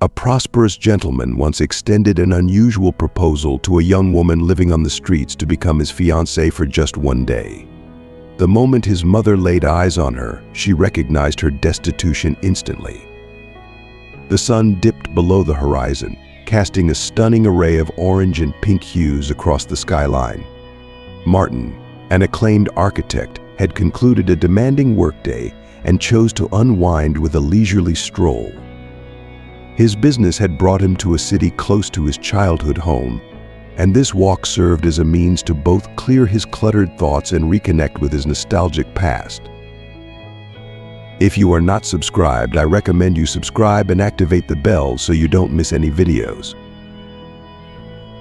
A prosperous gentleman once extended an unusual proposal to a young woman living on the streets to become his fiancée for just one day. The moment his mother laid eyes on her, she recognized her destitution instantly. The sun dipped below the horizon, casting a stunning array of orange and pink hues across the skyline. Martin, an acclaimed architect, had concluded a demanding workday and chose to unwind with a leisurely stroll. His business had brought him to a city close to his childhood home, and this walk served as a means to both clear his cluttered thoughts and reconnect with his nostalgic past. If you are not subscribed, I recommend you subscribe and activate the bell so you don't miss any videos.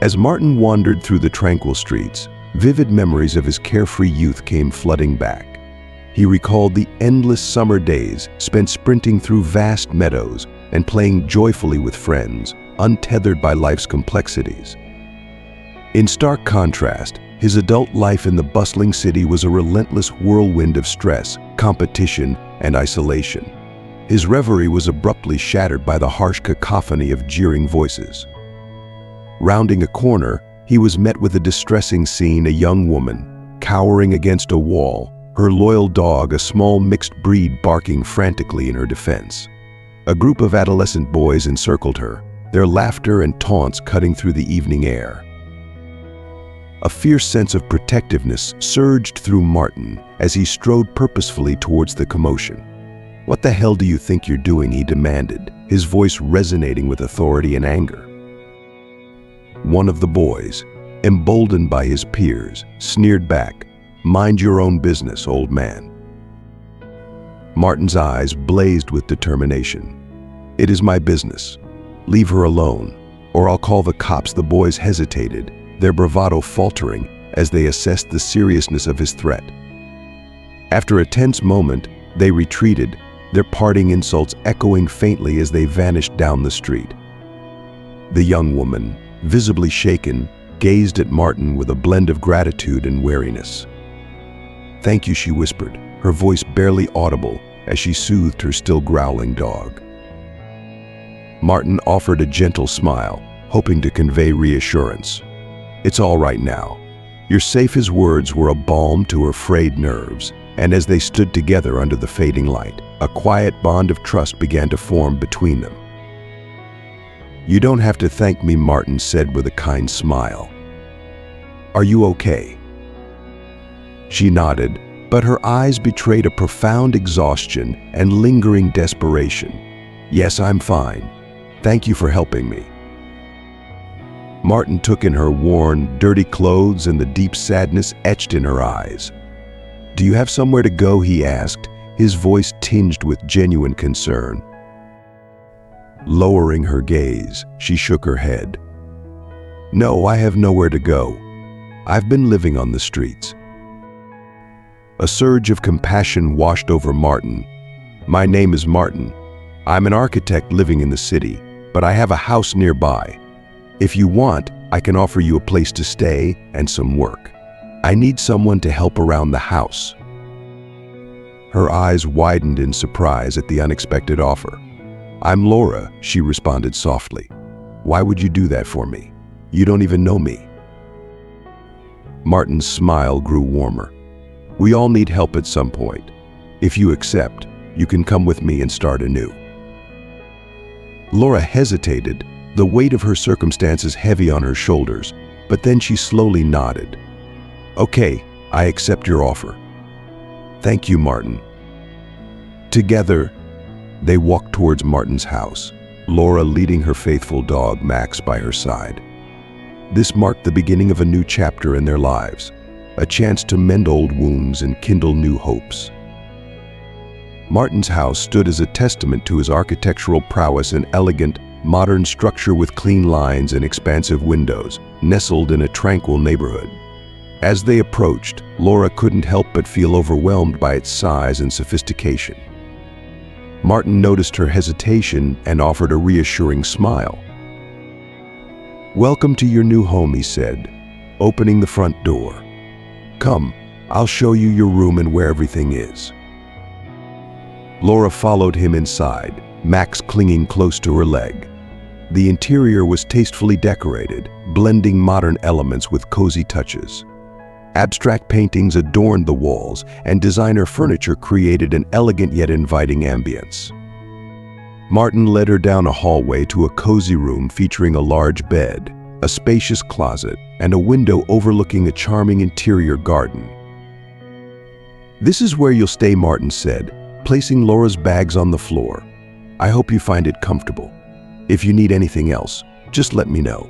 As Martin wandered through the tranquil streets, vivid memories of his carefree youth came flooding back. He recalled the endless summer days spent sprinting through vast meadows and playing joyfully with friends, untethered by life's complexities. In stark contrast, his adult life in the bustling city was a relentless whirlwind of stress, competition, and isolation. His reverie was abruptly shattered by the harsh cacophony of jeering voices. Rounding a corner, he was met with a distressing scene: a young woman, cowering against a wall, her loyal dog, a small mixed breed, barking frantically in her defense. A group of adolescent boys encircled her, their laughter and taunts cutting through the evening air. A fierce sense of protectiveness surged through Martin as he strode purposefully towards the commotion. "What the hell do you think you're doing?" he demanded, his voice resonating with authority and anger. One of the boys, emboldened by his peers, sneered back, "Mind your own business, old man." Martin's eyes blazed with determination. "It is my business. Leave her alone, or I'll call the cops." The boys hesitated, their bravado faltering as they assessed the seriousness of his threat. After a tense moment, they retreated, their parting insults echoing faintly as they vanished down the street. The young woman, visibly shaken, gazed at Martin with a blend of gratitude and wariness. "Thank you," she whispered, her voice barely audible as she soothed her still growling dog. Martin offered a gentle smile, hoping to convey reassurance. "It's all right now. You're safe." His words were a balm to her frayed nerves, and as they stood together under the fading light, a quiet bond of trust began to form between them. "You don't have to thank me," Martin said with a kind smile. "Are you okay?" She nodded, but her eyes betrayed a profound exhaustion and lingering desperation. "Yes, I'm fine. Thank you for helping me." Martin took in her worn, dirty clothes and the deep sadness etched in her eyes. "Do you have somewhere to go?" he asked, his voice tinged with genuine concern. Lowering her gaze, she shook her head. "No, I have nowhere to go. I've been living on the streets." A surge of compassion washed over Martin. "My name is Martin. I'm an architect living in the city, but I have a house nearby. If you want, I can offer you a place to stay and some work. I need someone to help around the house." Her eyes widened in surprise at the unexpected offer. "I'm Laura," she responded softly. "Why would you do that for me? You don't even know me." Martin's smile grew warmer. "We all need help at some point. If you accept, you can come with me and start anew." Laura hesitated, the weight of her circumstances heavy on her shoulders, but then she slowly nodded. "Okay, I accept your offer." "Thank you, Martin." Together, they walked towards Martin's house, Laura leading her faithful dog Max by her side. This marked the beginning of a new chapter in their lives, a chance to mend old wounds and kindle new hopes. Martin's house stood as a testament to his architectural prowess, an elegant, modern structure with clean lines and expansive windows, nestled in a tranquil neighborhood. As they approached, Laura couldn't help but feel overwhelmed by its size and sophistication. Martin noticed her hesitation and offered a reassuring smile. "Welcome to your new home," he said, opening the front door. "Come, I'll show you your room and where everything is." Laura followed him inside, Max clinging close to her leg. The interior was tastefully decorated, blending modern elements with cozy touches. Abstract paintings adorned the walls, and designer furniture created an elegant yet inviting ambience. Martin led her down a hallway to a cozy room featuring a large bed, a spacious closet, and a window overlooking a charming interior garden. "This is where you'll stay," Martin said, placing Laura's bags on the floor. "I hope you find it comfortable. If you need anything else, just let me know."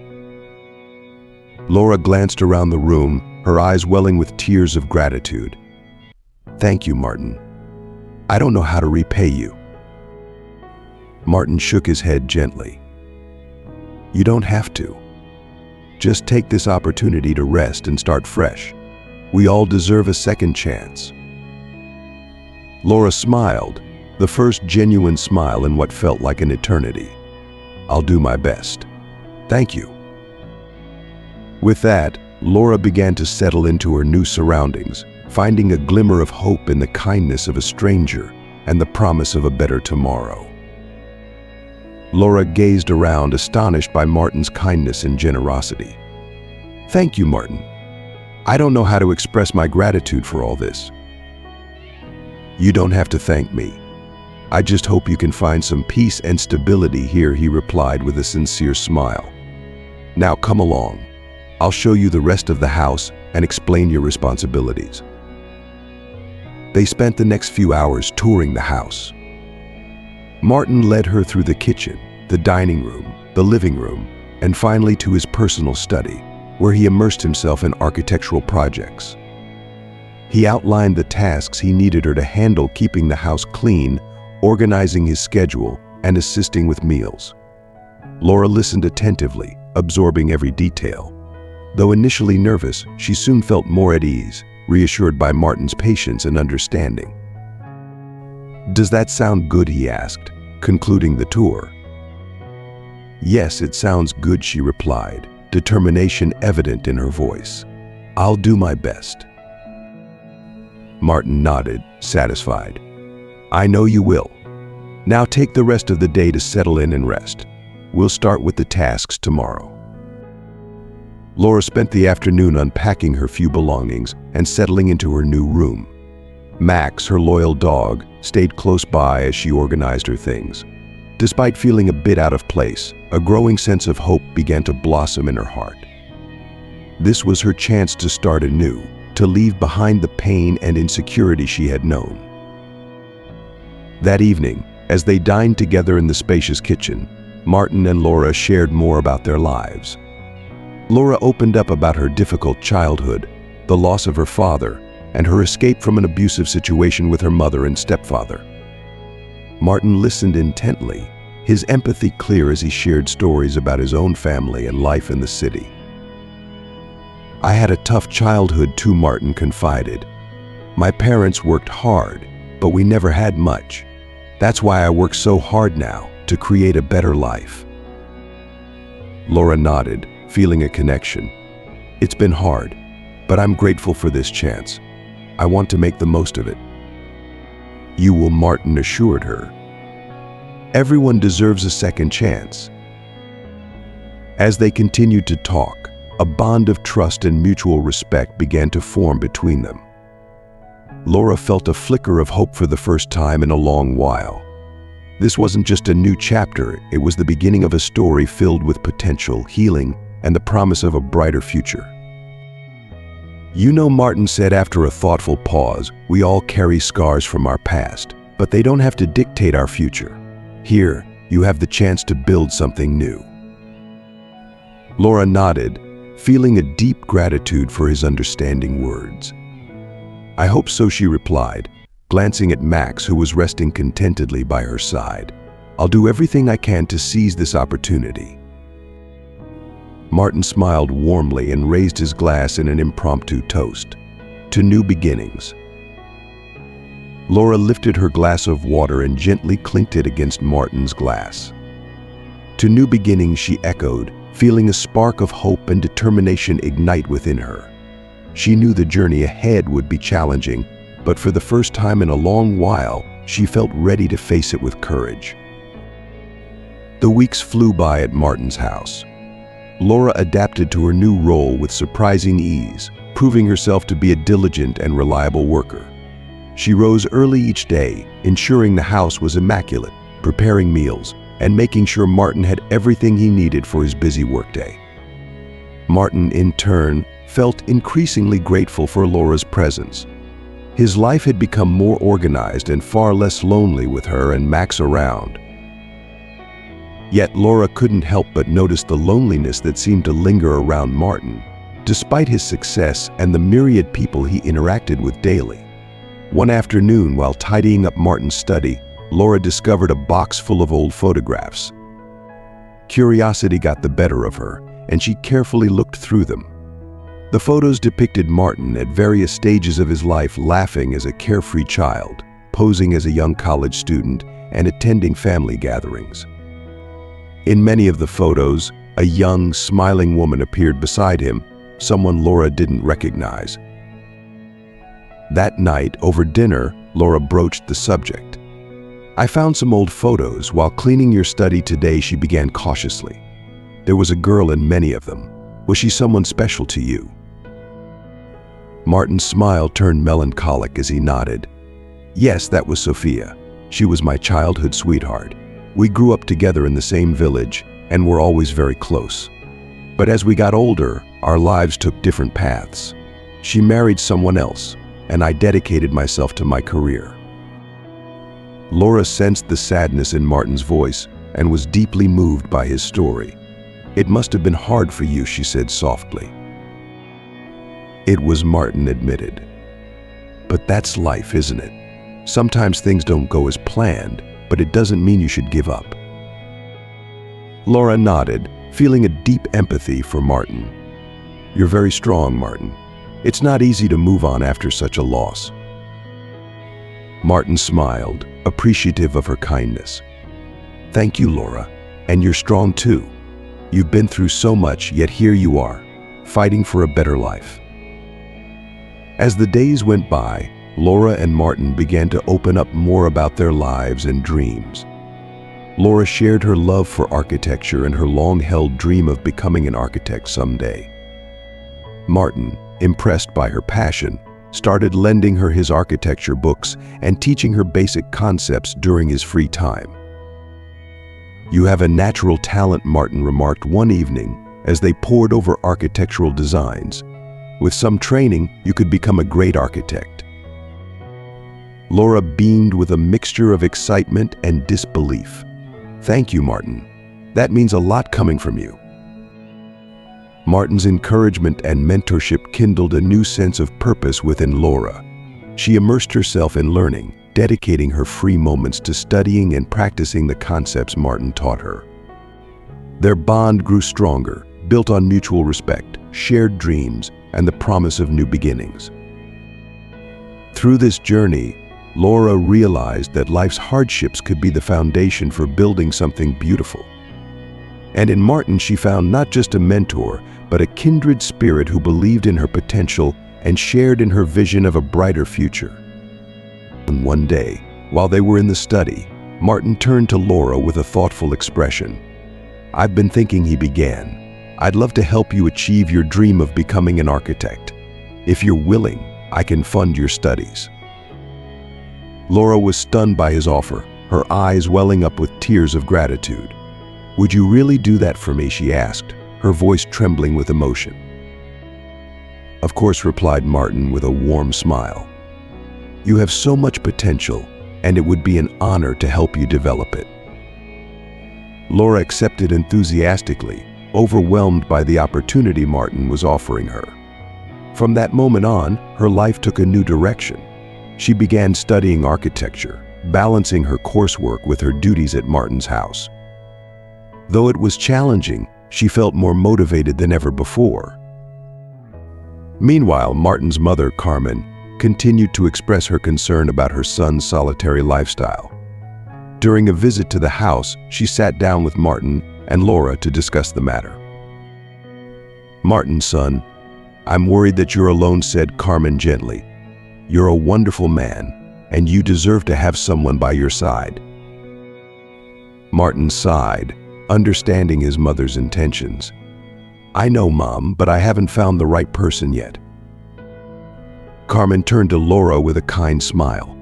Laura glanced around the room, her eyes welling with tears of gratitude. "Thank you, Martin. I don't know how to repay you." Martin shook his head gently. "You don't have to. Just take this opportunity to rest and start fresh. We all deserve a second chance." Laura smiled, the first genuine smile in what felt like an eternity. "I'll do my best. Thank you." With that, Laura began to settle into her new surroundings, finding a glimmer of hope in the kindness of a stranger and the promise of a better tomorrow. Laura gazed around, astonished by Martin's kindness and generosity. "Thank you, Martin. I don't know how to express my gratitude for all this." "You don't have to thank me. I just hope you can find some peace and stability here," he replied with a sincere smile. "Now come along. I'll show you the rest of the house and explain your responsibilities." They spent the next few hours touring the house. Martin led her through the kitchen, the dining room, the living room, and finally to his personal study, where he immersed himself in architectural projects. He outlined the tasks he needed her to handle, keeping the house clean, organizing his schedule, and assisting with meals. Laura listened attentively, absorbing every detail. Though initially nervous, she soon felt more at ease, reassured by Martin's patience and understanding. "Does that sound good?" he asked, concluding the tour. "Yes, it sounds good," she replied, determination evident in her voice. "I'll do my best." Martin nodded, satisfied. "I know you will. Now take the rest of the day to settle in and rest. We'll start with the tasks tomorrow." Laura spent the afternoon unpacking her few belongings and settling into her new room. Max, her loyal dog, stayed close by as she organized her things. Despite feeling a bit out of place, a growing sense of hope began to blossom in her heart. This was her chance to start anew, to leave behind the pain and insecurity she had known. That evening, as they dined together in the spacious kitchen, Martin and Laura shared more about their lives. Laura opened up about her difficult childhood, the loss of her father, and her escape from an abusive situation with her mother and stepfather. Martin listened intently, his empathy clear as he shared stories about his own family and life in the city. "I had a tough childhood too," Martin confided. "My parents worked hard, but we never had much. That's why I work so hard now, to create a better life." Laura nodded, feeling a connection. "It's been hard, but I'm grateful for this chance. I want to make the most of it." "You will," Martin assured her. "Everyone deserves a second chance." As they continued to talk, a bond of trust and mutual respect began to form between them. Laura felt a flicker of hope for the first time in a long while. This wasn't just a new chapter, it was the beginning of a story filled with potential, healing, and the promise of a brighter future. "You know," Martin said after a thoughtful pause, "we all carry scars from our past, but they don't have to dictate our future. Here, you have the chance to build something new." Laura nodded, feeling a deep gratitude for his understanding words. "I hope so," she replied, glancing at Max, who was resting contentedly by her side. "I'll do everything I can to seize this opportunity." Martin smiled warmly and raised his glass in an impromptu toast. "To new beginnings." Laura lifted her glass of water and gently clinked it against Martin's glass. "To new beginnings," she echoed, feeling a spark of hope and determination ignite within her. She knew the journey ahead would be challenging, but for the first time in a long while, she felt ready to face it with courage. The weeks flew by at Martin's house. Laura adapted to her new role with surprising ease, proving herself to be a diligent and reliable worker. She rose early each day, ensuring the house was immaculate, preparing meals, and making sure Martin had everything he needed for his busy workday. Martin, in turn, felt increasingly grateful for Laura's presence. His life had become more organized and far less lonely with her and Max around. Yet Laura couldn't help but notice the loneliness that seemed to linger around Martin, despite his success and the myriad people he interacted with daily. One afternoon, while tidying up Martin's study, Laura discovered a box full of old photographs. Curiosity got the better of her, and she carefully looked through them. The photos depicted Martin at various stages of his life, laughing as a carefree child, posing as a young college student, and attending family gatherings. In many of the photos, a young, smiling woman appeared beside him, someone Laura didn't recognize. That night, over dinner, Laura broached the subject. "I found some old photos. While cleaning your study today," she began cautiously. "There was a girl in many of them. Was she someone special to you?" Martin's smile turned melancholic as he nodded. "Yes, that was Sophia. She was my childhood sweetheart. We grew up together in the same village and were always very close. But as we got older, our lives took different paths. She married someone else, and I dedicated myself to my career." Laura sensed the sadness in Martin's voice and was deeply moved by his story. "It must have been hard for you," she said softly. "It was," Martin admitted. "But that's life, isn't it? Sometimes things don't go as planned, but it doesn't mean you should give up." Laura nodded, feeling a deep empathy for Martin. "You're very strong, Martin. It's not easy to move on after such a loss." Martin smiled, appreciative of her kindness. "Thank you, Laura. And you're strong too. You've been through so much, yet here you are, fighting for a better life." As the days went by, Laura and Martin began to open up more about their lives and dreams. Laura shared her love for architecture and her long-held dream of becoming an architect someday. Martin, impressed by her passion, started lending her his architecture books and teaching her basic concepts during his free time. "You have a natural talent," Martin remarked one evening as they pored over architectural designs. "With some training, you could become a great architect." Laura beamed with a mixture of excitement and disbelief. "Thank you, Martin. That means a lot coming from you." Martin's encouragement and mentorship kindled a new sense of purpose within Laura. She immersed herself in learning, dedicating her free moments to studying and practicing the concepts Martin taught her. Their bond grew stronger, built on mutual respect, shared dreams, and the promise of new beginnings. Through this journey, Laura realized that life's hardships could be the foundation for building something beautiful. And in Martin, she found not just a mentor, but a kindred spirit who believed in her potential and shared in her vision of a brighter future. And one day, while they were in the study, Martin turned to Laura with a thoughtful expression. "I've been thinking," he began. "I'd love to help you achieve your dream of becoming an architect. If you're willing, I can fund your studies." Laura was stunned by his offer, her eyes welling up with tears of gratitude. "Would you really do that for me?" she asked, her voice trembling with emotion. "Of course," replied Martin with a warm smile. "You have so much potential, and it would be an honor to help you develop it." Laura accepted enthusiastically, overwhelmed by the opportunity Martin was offering her. From that moment on, her life took a new direction. She began studying architecture, balancing her coursework with her duties at Martin's house. Though it was challenging, she felt more motivated than ever before. Meanwhile, Martin's mother, Carmen, continued to express her concern about her son's solitary lifestyle. During a visit to the house, she sat down with Martin and Laura to discuss the matter. "Martin, son, I'm worried that you're alone," said Carmen gently. "You're a wonderful man, and you deserve to have someone by your side." Martin sighed, understanding his mother's intentions. "I know, Mom, but I haven't found the right person yet." Carmen turned to Laura with a kind smile.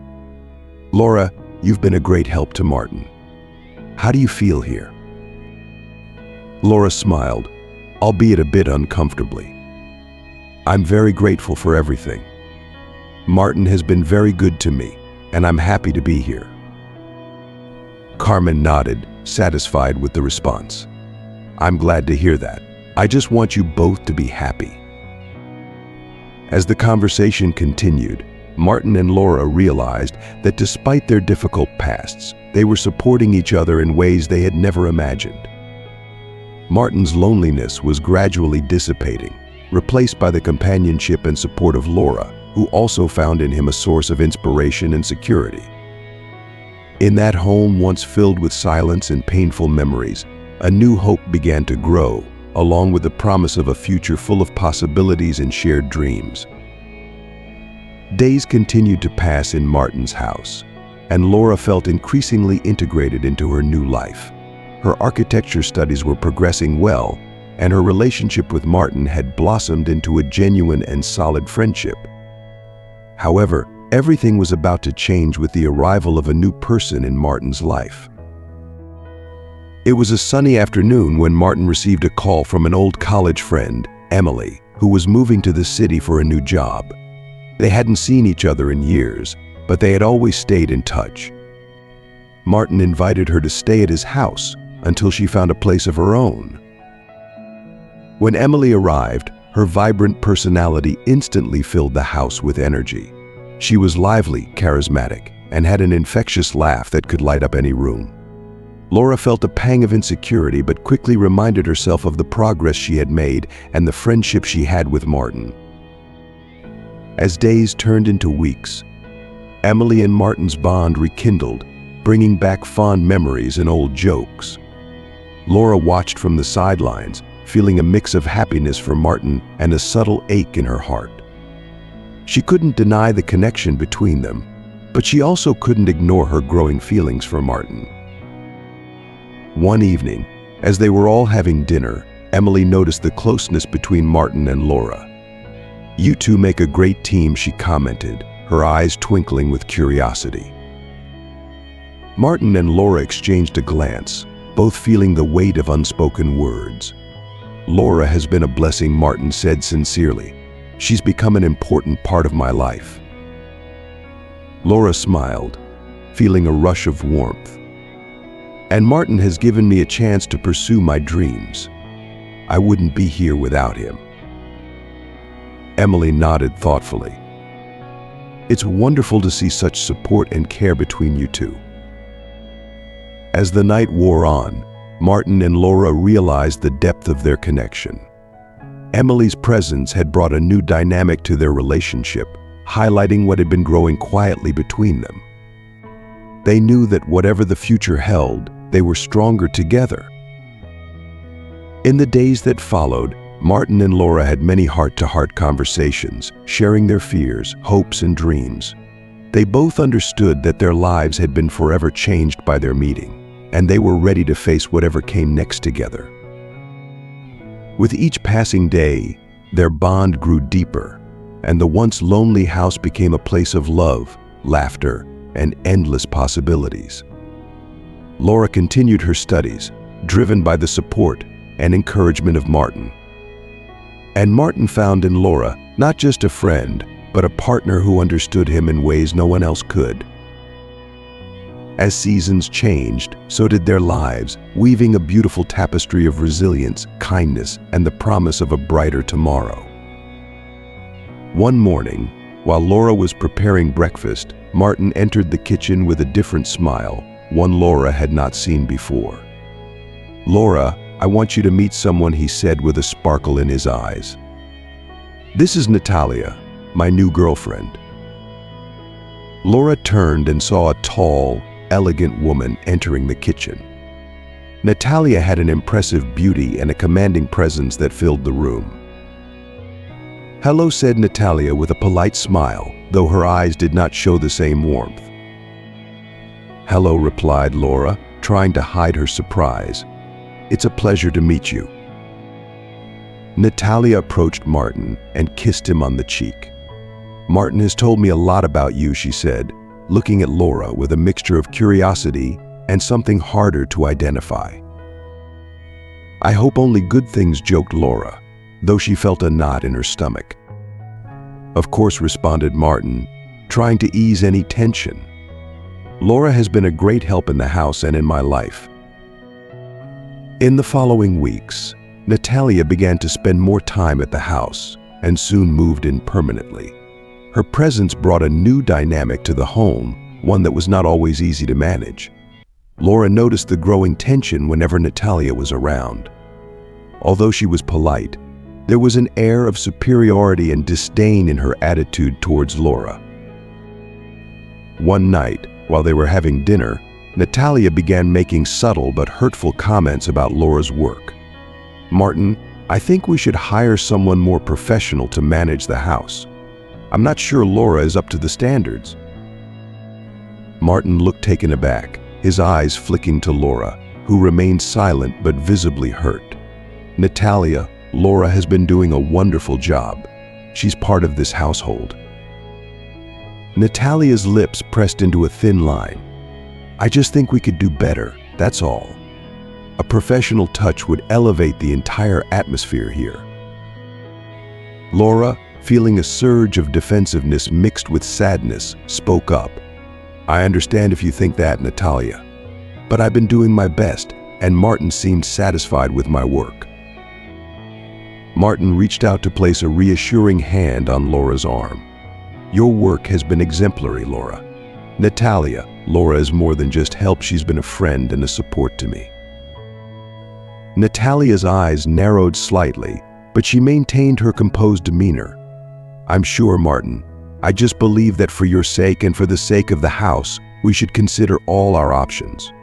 "Laura, you've been a great help to Martin. How do you feel here?" Laura smiled, albeit a bit uncomfortably. "I'm very grateful for everything. Martin has been very good to me, and I'm happy to be here." Carmen nodded, satisfied with the response. "I'm glad to hear that. I just want you both to be happy." As the conversation continued, Martin and Laura realized that despite their difficult pasts, they were supporting each other in ways they had never imagined. Martin's loneliness was gradually dissipating, replaced by the companionship and support of Laura, who also found in him a source of inspiration and security. In that home once filled with silence and painful memories, a new hope began to grow, along with the promise of a future full of possibilities and shared dreams. Days continued to pass in Martin's house, and Laura felt increasingly integrated into her new life. Her architecture studies were progressing well, and her relationship with Martin had blossomed into a genuine and solid friendship. However, everything was about to change with the arrival of a new person in Martin's life. It was a sunny afternoon when Martin received a call from an old college friend, Emily, who was moving to the city for a new job. They hadn't seen each other in years, but they had always stayed in touch. Martin invited her to stay at his house until she found a place of her own. When Emily arrived, her vibrant personality instantly filled the house with energy. She was lively, charismatic, and had an infectious laugh that could light up any room. Laura felt a pang of insecurity but quickly reminded herself of the progress she had made and the friendship she had with Martin. As days turned into weeks, Emily and Martin's bond rekindled, bringing back fond memories and old jokes. Laura watched from the sidelines, feeling a mix of happiness for Martin and a subtle ache in her heart. She couldn't deny the connection between them, but she also couldn't ignore her growing feelings for Martin. One evening, as they were all having dinner, Emily noticed the closeness between Martin and Laura. "You two make a great team," she commented, her eyes twinkling with curiosity. Martin and Laura exchanged a glance, both feeling the weight of unspoken words. "Laura has been a blessing," Martin said sincerely. "She's become an important part of my life." Laura smiled, feeling a rush of warmth. "And Martin has given me a chance to pursue my dreams. I wouldn't be here without him." Emily nodded thoughtfully. "It's wonderful to see such support and care between you two." As the night wore on, Martin and Laura realized the depth of their connection. Emily's presence had brought a new dynamic to their relationship, highlighting what had been growing quietly between them. They knew that whatever the future held, they were stronger together. In the days that followed, Martin and Laura had many heart-to-heart conversations, sharing their fears, hopes, and dreams. They both understood that their lives had been forever changed by their meeting, and they were ready to face whatever came next together. With each passing day, their bond grew deeper, and the once lonely house became a place of love, laughter, and endless possibilities. Laura continued her studies, driven by the support and encouragement of Martin. And Martin found in Laura not just a friend, but a partner who understood him in ways no one else could. As seasons changed, so did their lives, weaving a beautiful tapestry of resilience, kindness, and the promise of a brighter tomorrow. One morning, while Laura was preparing breakfast, Martin entered the kitchen with a different smile, one Laura had not seen before. "Laura, I want you to meet someone," he said with a sparkle in his eyes. "This is Natalia, my new girlfriend." Laura turned and saw a tall, elegant woman entering the kitchen. Natalia had an impressive beauty and a commanding presence that filled the room. "Hello," said Natalia with a polite smile, though her eyes did not show the same warmth. "Hello," replied Laura, trying to hide her surprise. It's a pleasure to meet you." Natalia approached Martin and kissed him on the cheek. "Martin has told me a lot about you," she said, looking at Laura with a mixture of curiosity and something harder to identify. "I hope only good things," joked Laura, though she felt a knot in her stomach. "Of course," responded Martin, trying to ease any tension. "Laura has been a great help in the house and in my life." In the following weeks, Natalia began to spend more time at the house and soon moved in permanently. Her presence brought a new dynamic to the home, one that was not always easy to manage. Laura noticed the growing tension whenever Natalia was around. Although she was polite, there was an air of superiority and disdain in her attitude towards Laura. One night, while they were having dinner, Natalia began making subtle but hurtful comments about Laura's work. "Martin, I think we should hire someone more professional to manage the house. I'm not sure Laura is up to the standards." Martin looked taken aback, his eyes flicking to Laura, who remained silent but visibly hurt. "Natalia, Laura has been doing a wonderful job. She's part of this household." Natalia's lips pressed into a thin line. "I just think we could do better, that's all. A professional touch would elevate the entire atmosphere here." Laura, feeling a surge of defensiveness mixed with sadness, spoke up. "I understand if you think that, Natalia, but I've been doing my best, and Martin seemed satisfied with my work." Martin reached out to place a reassuring hand on Laura's arm. "Your work has been exemplary, Laura. Natalia, Laura is more than just help, she's been a friend and a support to me." Natalia's eyes narrowed slightly, but she maintained her composed demeanor. "I'm sure, Martin. I just believe that for your sake and for the sake of the house, we should consider all our options."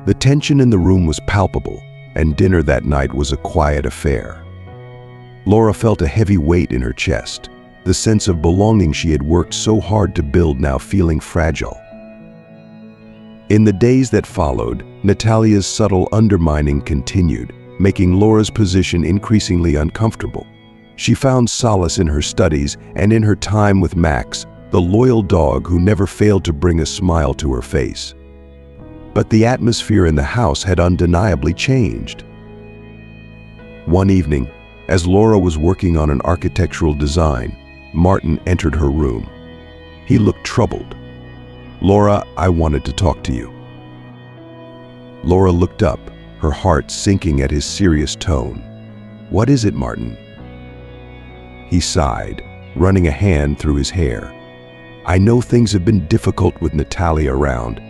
The tension in the room was palpable, and dinner that night was a quiet affair. Laura felt a heavy weight in her chest, the sense of belonging she had worked so hard to build now feeling fragile. In the days that followed, Natalia's subtle undermining continued, making Laura's position increasingly uncomfortable. She found solace in her studies and in her time with Max, the loyal dog who never failed to bring a smile to her face. But the atmosphere in the house had undeniably changed. One evening, as Laura was working on an architectural design, Martin entered her room. He looked troubled. "Laura, I wanted to talk to you." Laura looked up, her heart sinking at his serious tone. "What is it, Martin?" He sighed, running a hand through his hair. "I know things have been difficult with Natalia around.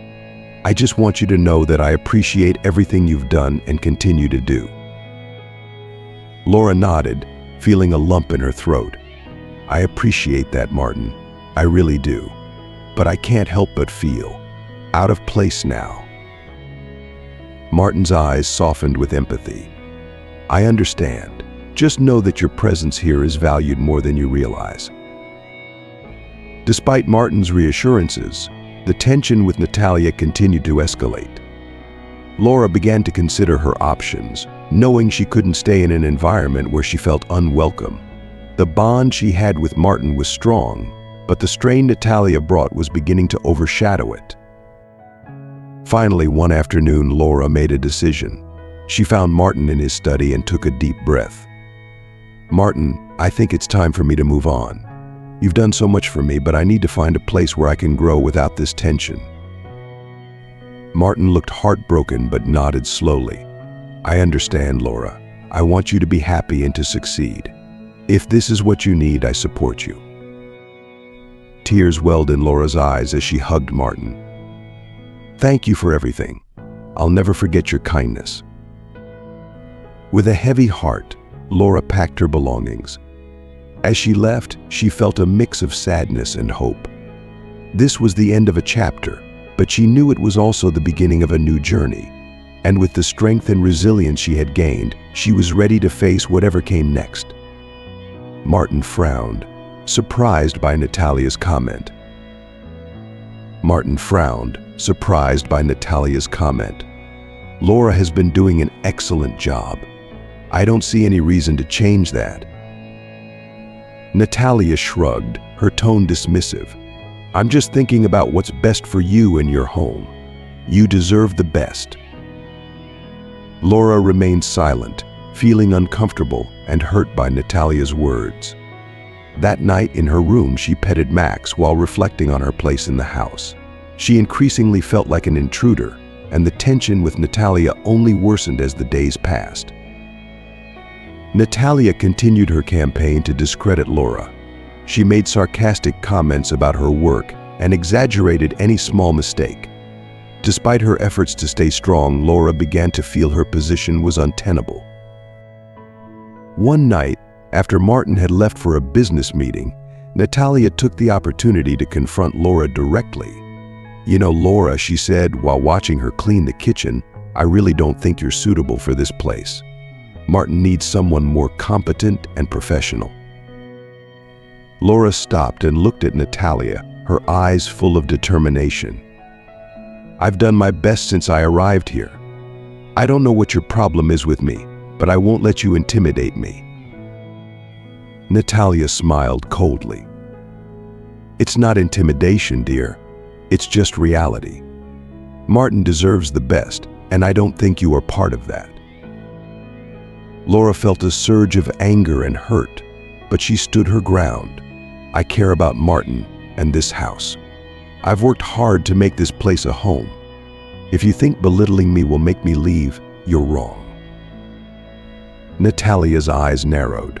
I just want you to know that I appreciate everything you've done and continue to do." Laura nodded, feeling a lump in her throat. "I appreciate that, Martin. I really do. But I can't help but feel out of place now." Martin's eyes softened with empathy. "I understand. Just know that your presence here is valued more than you realize." Despite Martin's reassurances, the tension with Natalia continued to escalate. Laura began to consider her options, knowing she couldn't stay in an environment where she felt unwelcome. The bond she had with Martin was strong, but the strain Natalia brought was beginning to overshadow it. Finally, one afternoon, Laura made a decision. She found Martin in his study and took a deep breath. "Martin, I think it's time for me to move on. You've done so much for me, but I need to find a place where I can grow without this tension." Martin looked heartbroken but nodded slowly. "I understand, Laura. I want you to be happy and to succeed. If this is what you need, I support you." Tears welled in Laura's eyes as she hugged Martin. "Thank you for everything. I'll never forget your kindness." With a heavy heart, Laura packed her belongings. As she left, she felt a mix of sadness and hope. This was the end of a chapter, but she knew it was also the beginning of a new journey. And with the strength and resilience she had gained, she was ready to face whatever came next. Martin frowned, surprised by Natalia's comment. Laura has been doing an excellent job. I don't see any reason to change that." Natalia shrugged, her tone dismissive. "I'm just thinking about what's best for you and your home. You deserve the best." Laura remained silent, feeling uncomfortable and hurt by Natalia's words. That night in her room, she petted Max while reflecting on her place in the house. She increasingly felt like an intruder, and the tension with Natalia only worsened as the days passed. Natalia continued her campaign to discredit Laura. She made sarcastic comments about her work and exaggerated any small mistake. Despite her efforts to stay strong, Laura began to feel her position was untenable. One night, after Martin had left for a business meeting, Natalia took the opportunity to confront Laura directly. "You know, Laura," she said while watching her clean the kitchen, "I really don't think you're suitable for this place. Martin needs someone more competent and professional." Laura stopped and looked at Natalia, her eyes full of determination. "I've done my best since I arrived here. I don't know what your problem is with me, but I won't let you intimidate me." Natalia smiled coldly. "It's not intimidation, dear. It's just reality. Martin deserves the best, and I don't think you are part of that." Laura felt a surge of anger and hurt, but she stood her ground. "I care about Martin and this house. I've worked hard to make this place a home. If you think belittling me will make me leave, you're wrong." Natalia's eyes narrowed.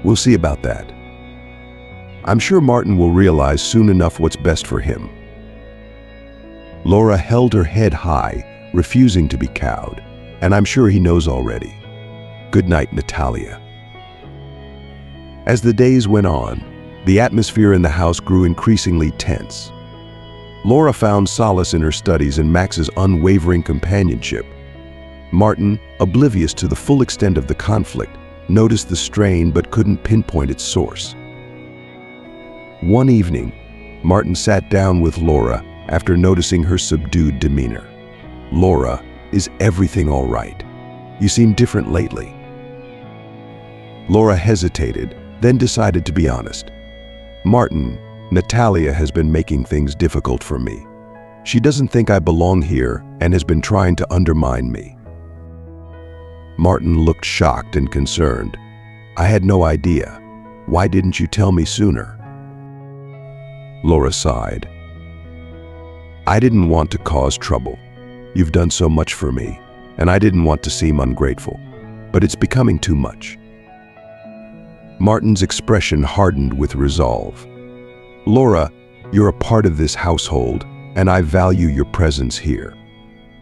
"We'll see about that. I'm sure Martin will realize soon enough what's best for him." Laura held her head high, refusing to be cowed, "And I'm sure he knows already. Good night, Natalia." As the days went on, the atmosphere in the house grew increasingly tense. Laura found solace in her studies and Max's unwavering companionship. Martin, oblivious to the full extent of the conflict, noticed the strain but couldn't pinpoint its source. One evening, Martin sat down with Laura after noticing her subdued demeanor. "Laura, is everything all right? You seem different lately." Laura hesitated, then decided to be honest. "Martin, Natalia has been making things difficult for me. She doesn't think I belong here and has been trying to undermine me." Martin looked shocked and concerned. "I had no idea. Why didn't you tell me sooner?" Laura sighed. "I didn't want to cause trouble. You've done so much for me, and I didn't want to seem ungrateful. But it's becoming too much." Martin's expression hardened with resolve. "Laura, you're a part of this household, and I value your presence here.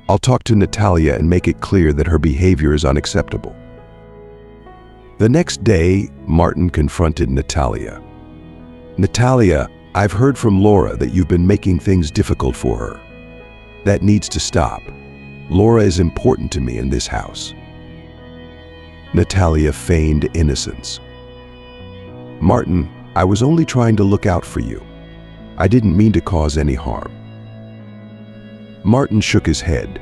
I'll talk to Natalia and make it clear that her behavior is unacceptable." The next day, Martin confronted Natalia. "Natalia, I've heard from Laura that you've been making things difficult for her. That needs to stop. Laura is important to me in this house." Natalia feigned innocence. "Martin, I was only trying to look out for you. I didn't mean to cause any harm." Martin shook his head.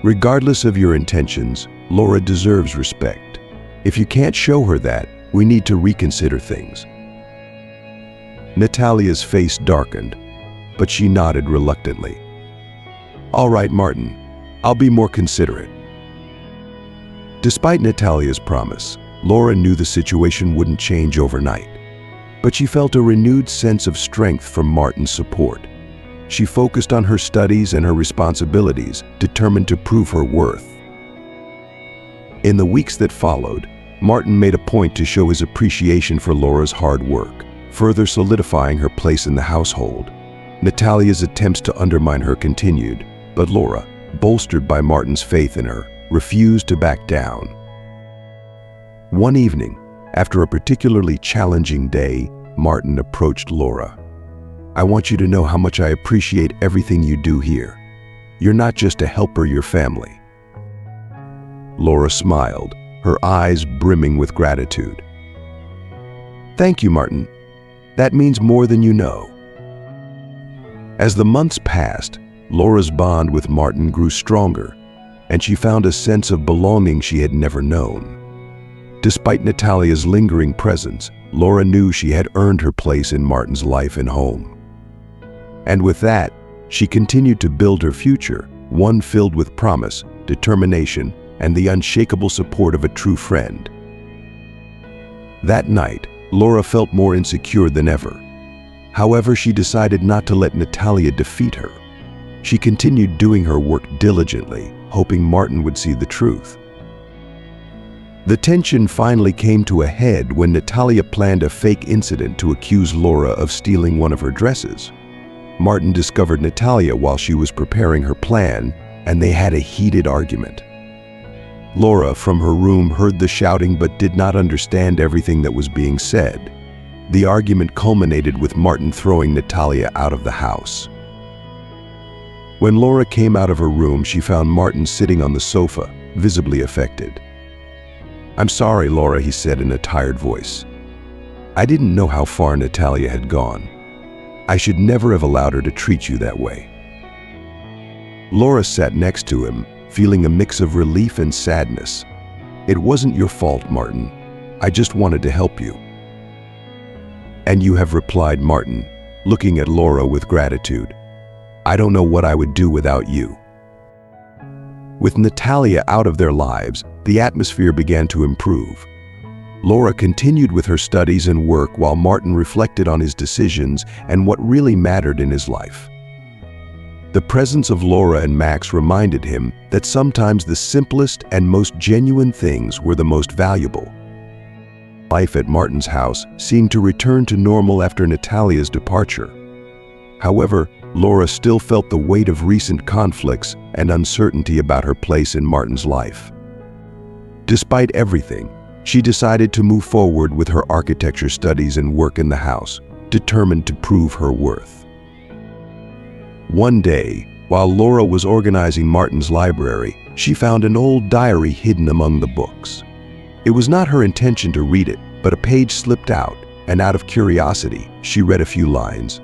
"Regardless of your intentions, Laura deserves respect. If you can't show her that, we need to reconsider things." Natalia's face darkened, but she nodded reluctantly. "All right, Martin, I'll be more considerate." Despite Natalia's promise, Laura knew the situation wouldn't change overnight. But she felt a renewed sense of strength from Martin's support. She focused on her studies and her responsibilities, determined to prove her worth. In the weeks that followed, Martin made a point to show his appreciation for Laura's hard work, further solidifying her place in the household. Natalia's attempts to undermine her continued, but Laura, bolstered by Martin's faith in her, refused to back down. One evening, after a particularly challenging day, Martin approached Laura. "I want you to know how much I appreciate everything you do here. You're not just a helper, you're family." Laura smiled, her eyes brimming with gratitude. "Thank you, Martin. That means more than you know." As the months passed, Laura's bond with Martin grew stronger. and she found a sense of belonging she had never known. Despite Natalia's lingering presence, Laura knew she had earned her place in Martin's life and home. And with that, she continued to build her future, one filled with promise, determination, and the unshakable support of a true friend. That night, Laura felt more insecure than ever. However, she decided not to let Natalia defeat her. She continued doing her work diligently, hoping Martin would see the truth. The tension finally came to a head when Natalia planned a fake incident to accuse Laura of stealing one of her dresses. Martin discovered Natalia while she was preparing her plan, and they had a heated argument. Laura, from her room, heard the shouting but did not understand everything that was being said. The argument culminated with Martin throwing Natalia out of the house. When Laura came out of her room, she found Martin sitting on the sofa, visibly affected. "I'm sorry, Laura," he said in a tired voice. "I didn't know how far Natalia had gone. I should never have allowed her to treat you that way." Laura sat next to him, feeling a mix of relief and sadness. "It wasn't your fault, Martin. I just wanted to help you." "And you have," replied Martin, looking at Laura with gratitude. "I don't know what I would do without you." With Natalia out of their lives, the atmosphere began to improve. Laura continued with her studies and work while Martin reflected on his decisions and what really mattered in his life. The presence of Laura and Max reminded him that sometimes the simplest and most genuine things were the most valuable. Life at Martin's house seemed to return to normal after Natalia's departure. However, Laura still felt the weight of recent conflicts and uncertainty about her place in Martin's life. Despite everything, she decided to move forward with her architecture studies and work in the house, determined to prove her worth. One day, while Laura was organizing Martin's library, she found an old diary hidden among the books. It was not her intention to read it, but a page slipped out, and out of curiosity, she read a few lines.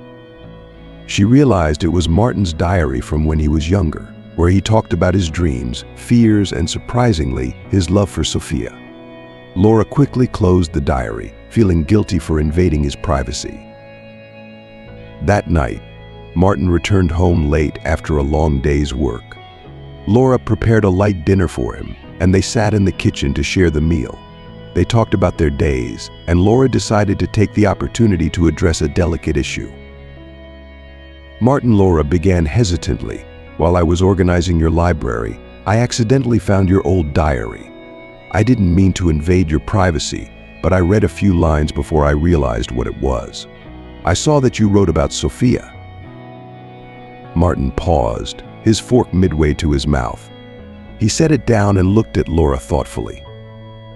She realized it was Martin's diary from when he was younger, where he talked about his dreams, fears, and surprisingly, his love for Sophia. Laura quickly closed the diary, feeling guilty for invading his privacy. That night, Martin returned home late after a long day's work. Laura prepared a light dinner for him, and they sat in the kitchen to share the meal. They talked about their days, and Laura decided to take the opportunity to address a delicate issue. "Martin," Laura began hesitantly, "while I was organizing your library, I accidentally found your old diary. I didn't mean to invade your privacy, but I read a few lines before I realized what it was. I saw that you wrote about Sophia." Martin paused, his fork midway to his mouth. He set it down and looked at Laura thoughtfully.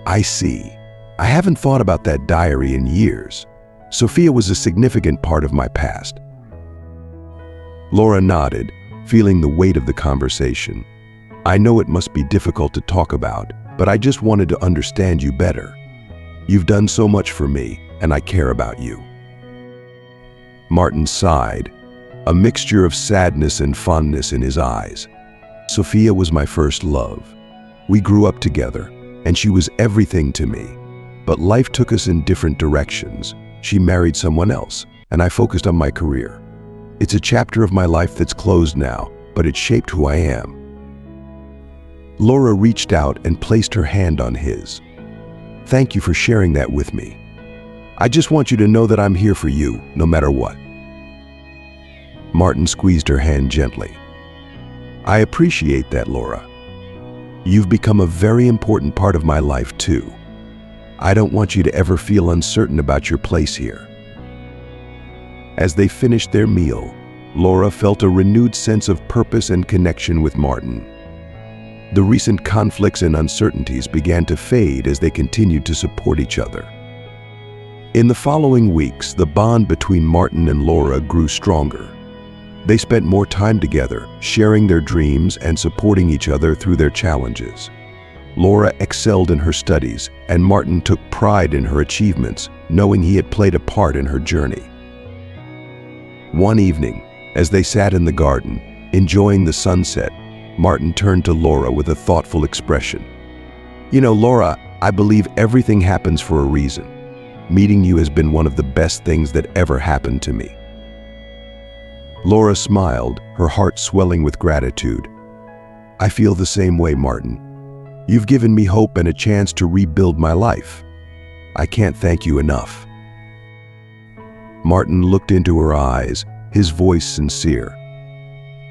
"I see. I haven't thought about that diary in years. Sophia was a significant part of my past." Laura nodded, feeling the weight of the conversation. "I know it must be difficult to talk about, but I just wanted to understand you better. You've done so much for me, and I care about you." Martin sighed, a mixture of sadness and fondness in his eyes. "Sophia was my first love. We grew up together, and she was everything to me. But life took us in different directions. She married someone else, and I focused on my career. It's a chapter of my life that's closed now, but it shaped who I am." Laura reached out and placed her hand on his. "Thank you for sharing that with me. I just want you to know that I'm here for you, no matter what." Martin squeezed her hand gently. "I appreciate that, Laura. You've become a very important part of my life, too. I don't want you to ever feel uncertain about your place here." As they finished their meal, Laura felt a renewed sense of purpose and connection with Martin. The recent conflicts and uncertainties began to fade as they continued to support each other. In the following weeks, the bond between Martin and Laura grew stronger. They spent more time together, sharing their dreams and supporting each other through their challenges. Laura excelled in her studies, and Martin took pride in her achievements, knowing he had played a part in her journey. One evening, as they sat in the garden, enjoying the sunset, Martin turned to Laura with a thoughtful expression. You know, Laura, I believe everything happens for a reason. Meeting you has been one of the best things that ever happened to me. Laura smiled, her heart swelling with gratitude. I feel the same way, Martin. You've given me hope and a chance to rebuild my life. I can't thank you enough. Martin looked into her eyes, his voice sincere.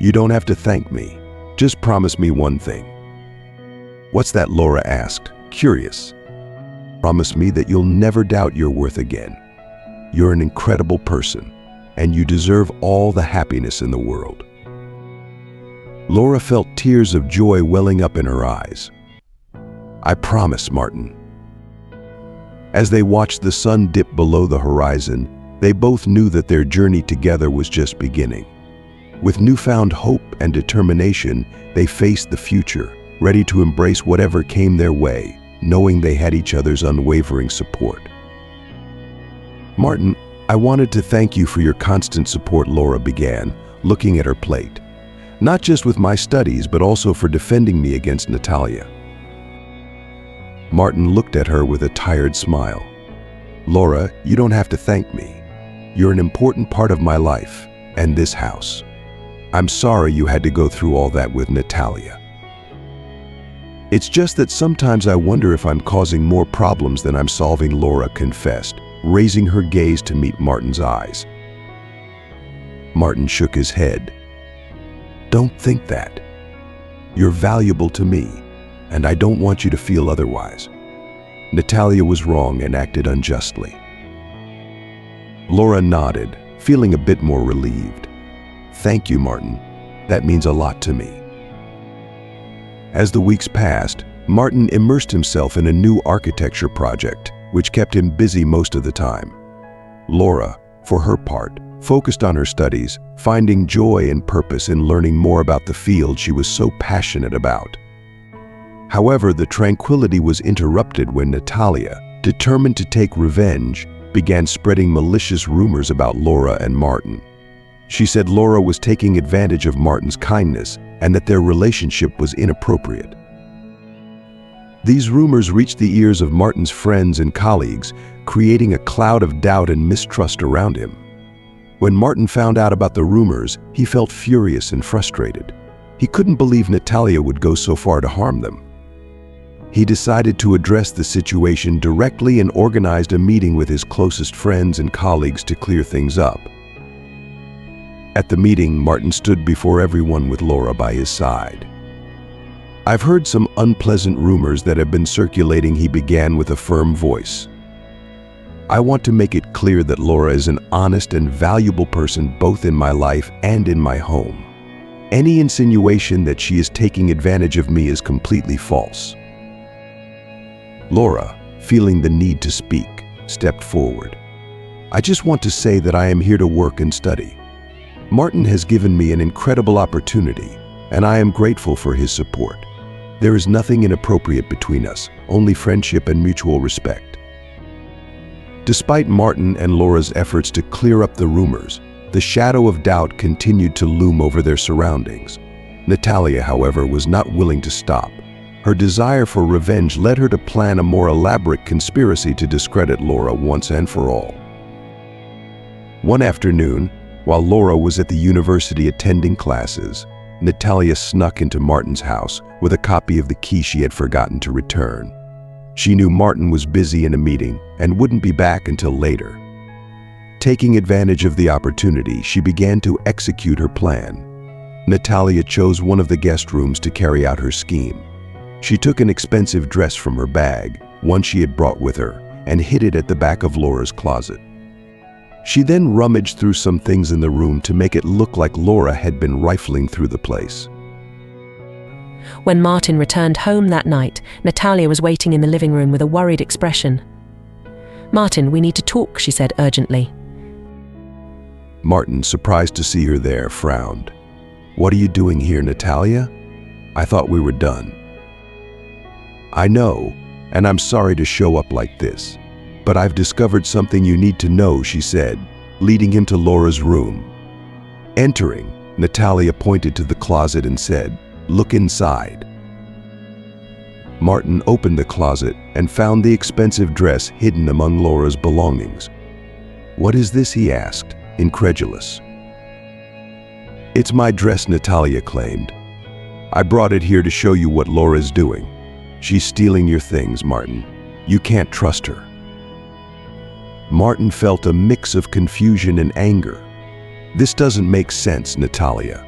You don't have to thank me. Just promise me one thing. What's that? Laura asked, curious. Promise me that you'll never doubt your worth again. You're an incredible person, and you deserve all the happiness in the world. Laura felt tears of joy welling up in her eyes. I promise, Martin. As they watched the sun dip below the horizon, they both knew that their journey together was just beginning. With newfound hope and determination, they faced the future, ready to embrace whatever came their way, knowing they had each other's unwavering support. Martin, I wanted to thank you for your constant support, Laura began, looking at her plate. Not just with my studies, but also for defending me against Natalia. Martin looked at her with a tired smile. Laura, you don't have to thank me. You're an important part of my life and this house. I'm sorry you had to go through all that with Natalia. It's just that sometimes I wonder if I'm causing more problems than I'm solving, Laura confessed, raising her gaze to meet Martin's eyes. Martin shook his head. Don't think that. You're valuable to me, and I don't want you to feel otherwise. Natalia was wrong and acted unjustly. Laura nodded, feeling a bit more relieved. Thank you, Martin. That means a lot to me. As the weeks passed, Martin immersed himself in a new architecture project, which kept him busy most of the time. Laura, for her part, focused on her studies, finding joy and purpose in learning more about the field she was so passionate about. However, the tranquility was interrupted when Natalia, determined to take revenge, began spreading malicious rumors about Laura and Martin. She said Laura was taking advantage of Martin's kindness and that their relationship was inappropriate. These rumors reached the ears of Martin's friends and colleagues, creating a cloud of doubt and mistrust around him. When Martin found out about the rumors, he felt furious and frustrated. He couldn't believe Natalia would go so far to harm them. He decided to address the situation directly and organized a meeting with his closest friends and colleagues to clear things up. At the meeting, Martin stood before everyone with Laura by his side. I've heard some unpleasant rumors that have been circulating, he began with a firm voice. I want to make it clear that Laura is an honest and valuable person both in my life and in my home. Any insinuation that she is taking advantage of me is completely false. Laura, feeling the need to speak, stepped forward. I just want to say that I am here to work and study. Martin has given me an incredible opportunity, and I am grateful for his support. There is nothing inappropriate between us, only friendship and mutual respect. Despite Martin and Laura's efforts to clear up the rumors, the shadow of doubt continued to loom over their surroundings. Natalia, however, was not willing to stop. Her desire for revenge led her to plan a more elaborate conspiracy to discredit Laura once and for all. One afternoon, while Laura was at the university attending classes, Natalia snuck into Martin's house with a copy of the key she had forgotten to return. She knew Martin was busy in a meeting and wouldn't be back until later. Taking advantage of the opportunity, she began to execute her plan. Natalia chose one of the guest rooms to carry out her scheme. She took an expensive dress from her bag, one she had brought with her, and hid it at the back of Laura's closet. She then rummaged through some things in the room to make it look like Laura had been rifling through the place. When Martin returned home that night, Natalia was waiting in the living room with a worried expression. Martin, we need to talk, she said urgently. Martin, surprised to see her there, frowned. What are you doing here, Natalia? I thought we were done. I know, and I'm sorry to show up like this. But I've discovered something you need to know, she said, leading him to Laura's room. Entering, Natalia pointed to the closet and said, Look inside. Martin opened the closet and found the expensive dress hidden among Laura's belongings. "What is this?" he asked, incredulous. "It's my dress," Natalia claimed. "I brought it here to show you what Laura's doing. She's stealing your things, Martin. You can't trust her." Martin felt a mix of confusion and anger. "This doesn't make sense, Natalia.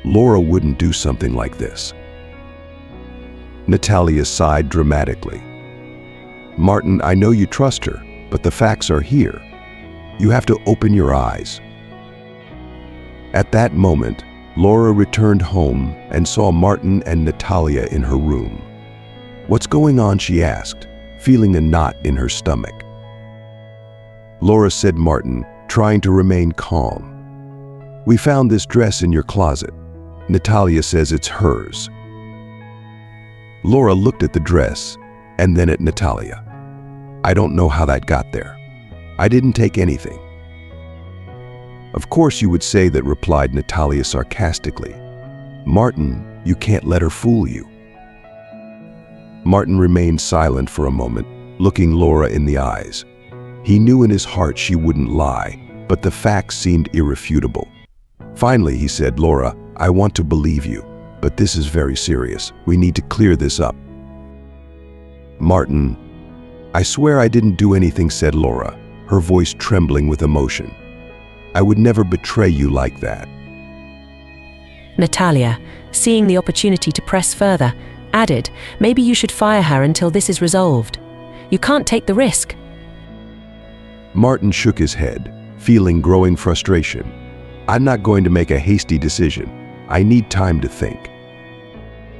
Laura wouldn't do something like this." Natalia sighed dramatically. "Martin, I know you trust her, but the facts are here. You have to open your eyes." At that moment, Laura returned home and saw Martin and Natalia in her room. "What's going on?" she asked, feeling a knot in her stomach. "Laura," said Martin, trying to remain calm, "we found this dress in your closet. Natalia says it's hers." Laura looked at the dress and then at Natalia. "I don't know how that got there. I didn't take anything." "Of course you would say that," replied Natalia sarcastically. "Martin, you can't let her fool you." Martin remained silent for a moment, looking Laura in the eyes. He knew in his heart she wouldn't lie, but the facts seemed irrefutable. Finally, he said, "Laura, I want to believe you, but this is very serious. We need to clear this up." "Martin, I swear I didn't do anything," said Laura, her voice trembling with emotion. "I would never betray you like that." Natalia, seeing the opportunity to press further, added, "Maybe you should fire her until this is resolved. You can't take the risk." Martin shook his head, feeling growing frustration. "I'm not going to make a hasty decision. I need time to think."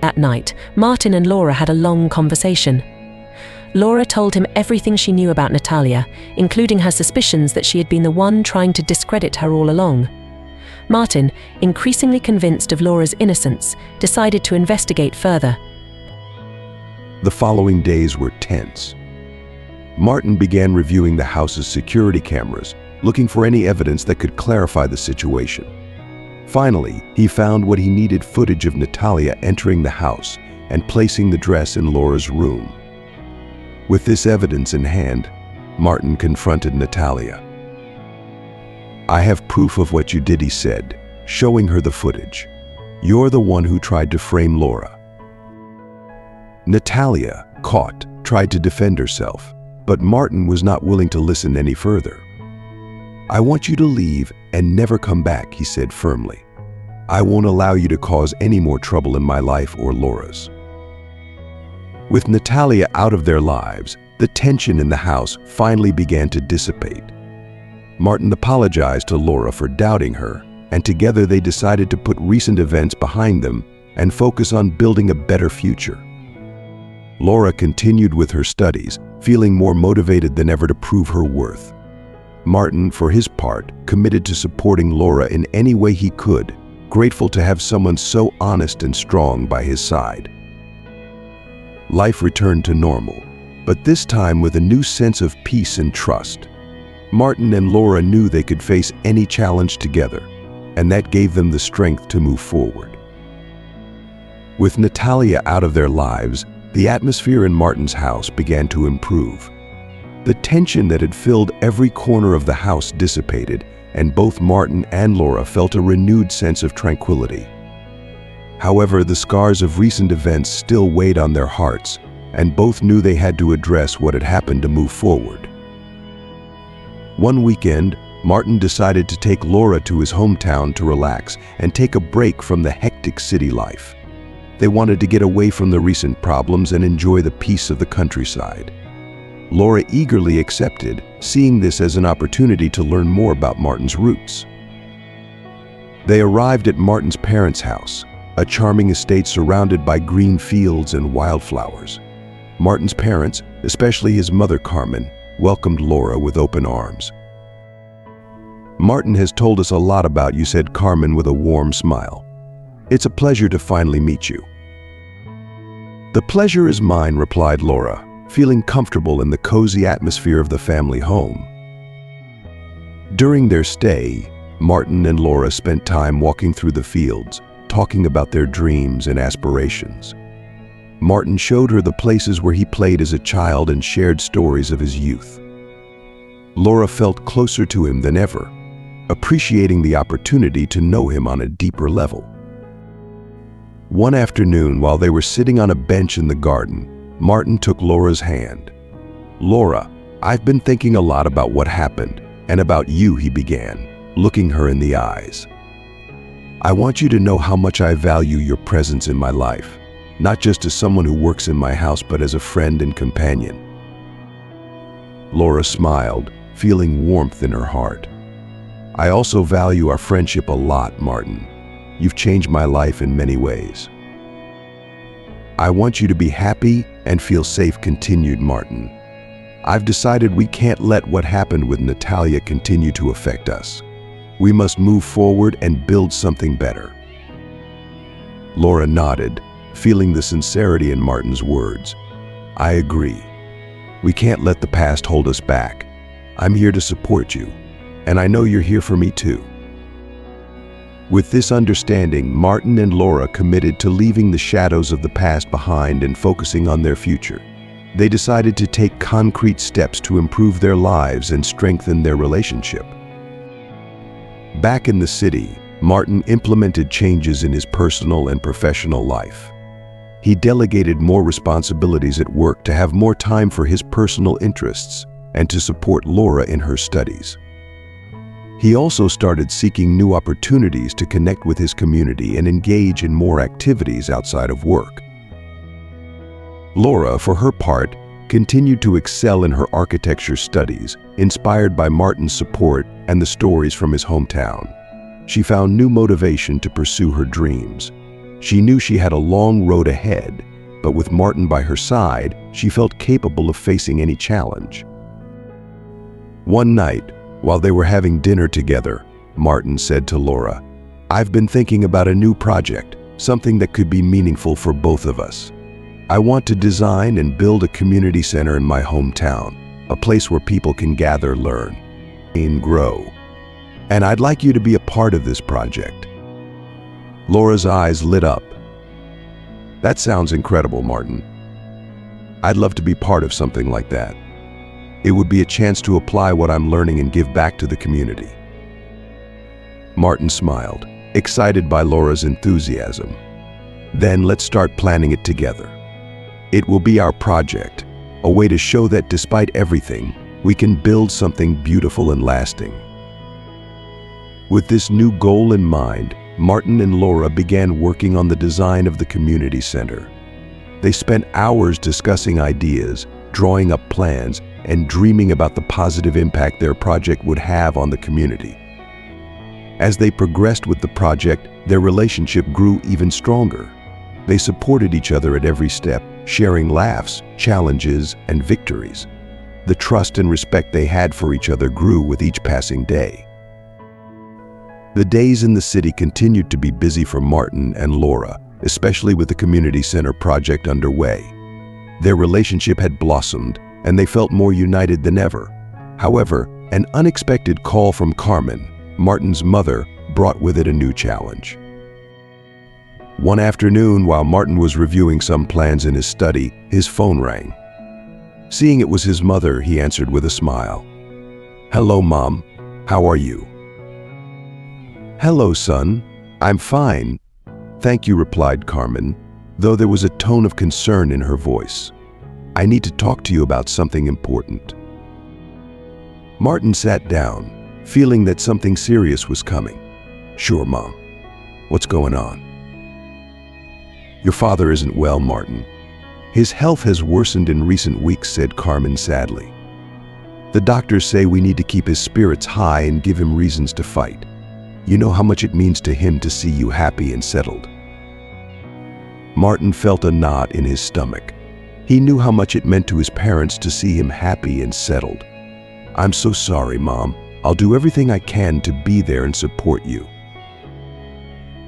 That night, Martin and Laura had a long conversation. Laura told him everything she knew about Natalia, including her suspicions that she had been the one trying to discredit her all along. Martin, increasingly convinced of Laura's innocence, decided to investigate further. The following days were tense. Martin began reviewing the house's security cameras, looking for any evidence that could clarify the situation. Finally, he found what he needed: footage of Natalia entering the house and placing the dress in Laura's room. With this evidence in hand, Martin confronted Natalia. "I have proof of what you did," he said, showing her the footage. "You're the one who tried to frame Laura." Natalia, caught, tried to defend herself, but Martin was not willing to listen any further. "I want you to leave and never come back," he said firmly. "I won't allow you to cause any more trouble in my life or Laura's." With Natalia out of their lives, the tension in the house finally began to dissipate. Martin apologized to Laura for doubting her, and together they decided to put recent events behind them and focus on building a better future. Laura continued with her studies, feeling more motivated than ever to prove her worth. Martin, for his part, committed to supporting Laura in any way he could, grateful to have someone so honest and strong by his side. Life returned to normal, but this time with a new sense of peace and trust. Martin and Laura knew they could face any challenge together, and that gave them the strength to move forward. With Natalia out of their lives, the atmosphere in Martin's house began to improve. The tension that had filled every corner of the house dissipated, and both Martin and Laura felt a renewed sense of tranquility. However, the scars of recent events still weighed on their hearts, and both knew they had to address what had happened to move forward. One weekend, Martin decided to take Laura to his hometown to relax and take a break from the hectic city life. They wanted to get away from the recent problems and enjoy the peace of the countryside. Laura eagerly accepted, seeing this as an opportunity to learn more about Martin's roots. They arrived at Martin's parents' house, a charming estate surrounded by green fields and wildflowers. Martin's parents, especially his mother Carmen, welcomed Laura with open arms. "Martin has told us a lot about you," said Carmen with a warm smile. "It's a pleasure to finally meet you." "The pleasure is mine," replied Laura, feeling comfortable in the cozy atmosphere of the family home. During their stay, Martin and Laura spent time walking through the fields, talking about their dreams and aspirations. Martin showed her the places where he played as a child and shared stories of his youth. Laura felt closer to him than ever, appreciating the opportunity to know him on a deeper level. One afternoon, while they were sitting on a bench in the garden, Martin took Laura's hand. "Laura, I've been thinking a lot about what happened, and about you," he began, looking her in the eyes. "I want you to know how much I value your presence in my life, not just as someone who works in my house, but as a friend and companion." Laura smiled, feeling warmth in her heart. "I also value our friendship a lot, Martin. You've changed my life in many ways." "I want you to be happy and feel safe," continued Martin. "I've decided we can't let what happened with Natalia continue to affect us. We must move forward and build something better." Laura nodded, feeling the sincerity in Martin's words. "I agree. We can't let the past hold us back. I'm here to support you, and I know you're here for me too." With this understanding, Martin and Laura committed to leaving the shadows of the past behind and focusing on their future. They decided to take concrete steps to improve their lives and strengthen their relationship. Back in the city, Martin implemented changes in his personal and professional life. He delegated more responsibilities at work to have more time for his personal interests and to support Laura in her studies. He also started seeking new opportunities to connect with his community and engage in more activities outside of work. Laura, for her part, continued to excel in her architecture studies, inspired by Martin's support and the stories from his hometown. She found new motivation to pursue her dreams. She knew she had a long road ahead, but with Martin by her side, she felt capable of facing any challenge. One night, while they were having dinner together, Martin said to Laura, "I've been thinking about a new project, something that could be meaningful for both of us. I want to design and build a community center in my hometown, a place where people can gather, learn, and grow. And I'd like you to be a part of this project." Laura's eyes lit up. "That sounds incredible, Martin. I'd love to be part of something like that. It would be a chance to apply what I'm learning and give back to the community." Martin smiled, excited by Laura's enthusiasm. "Then let's start planning it together. It will be our project, a way to show that despite everything, we can build something beautiful and lasting." With this new goal in mind, Martin and Laura began working on the design of the community center. They spent hours discussing ideas, drawing up plans, and dreaming about the positive impact their project would have on the community. As they progressed with the project, their relationship grew even stronger. They supported each other at every step, sharing laughs, challenges, and victories. The trust and respect they had for each other grew with each passing day. The days in the city continued to be busy for Martin and Laura, especially with the community center project underway. Their relationship had blossomed, and they felt more united than ever. However, an unexpected call from Carmen, Martin's mother, brought with it a new challenge. One afternoon, while Martin was reviewing some plans in his study, his phone rang. Seeing it was his mother, he answered with a smile. "Hello, Mom. How are you?" "Hello, son. I'm fine. Thank you," replied Carmen, though there was a tone of concern in her voice. "I need to talk to you about something important." Martin sat down, feeling that something serious was coming. "Sure, Mom. What's going on?" "Your father isn't well, Martin. His health has worsened in recent weeks," said Carmen sadly. "The doctors say we need to keep his spirits high and give him reasons to fight. You know how much it means to him to see you happy and settled." Martin felt a knot in his stomach. He knew how much it meant to his parents to see him happy and settled. "I'm so sorry, Mom. I'll do everything I can to be there and support you."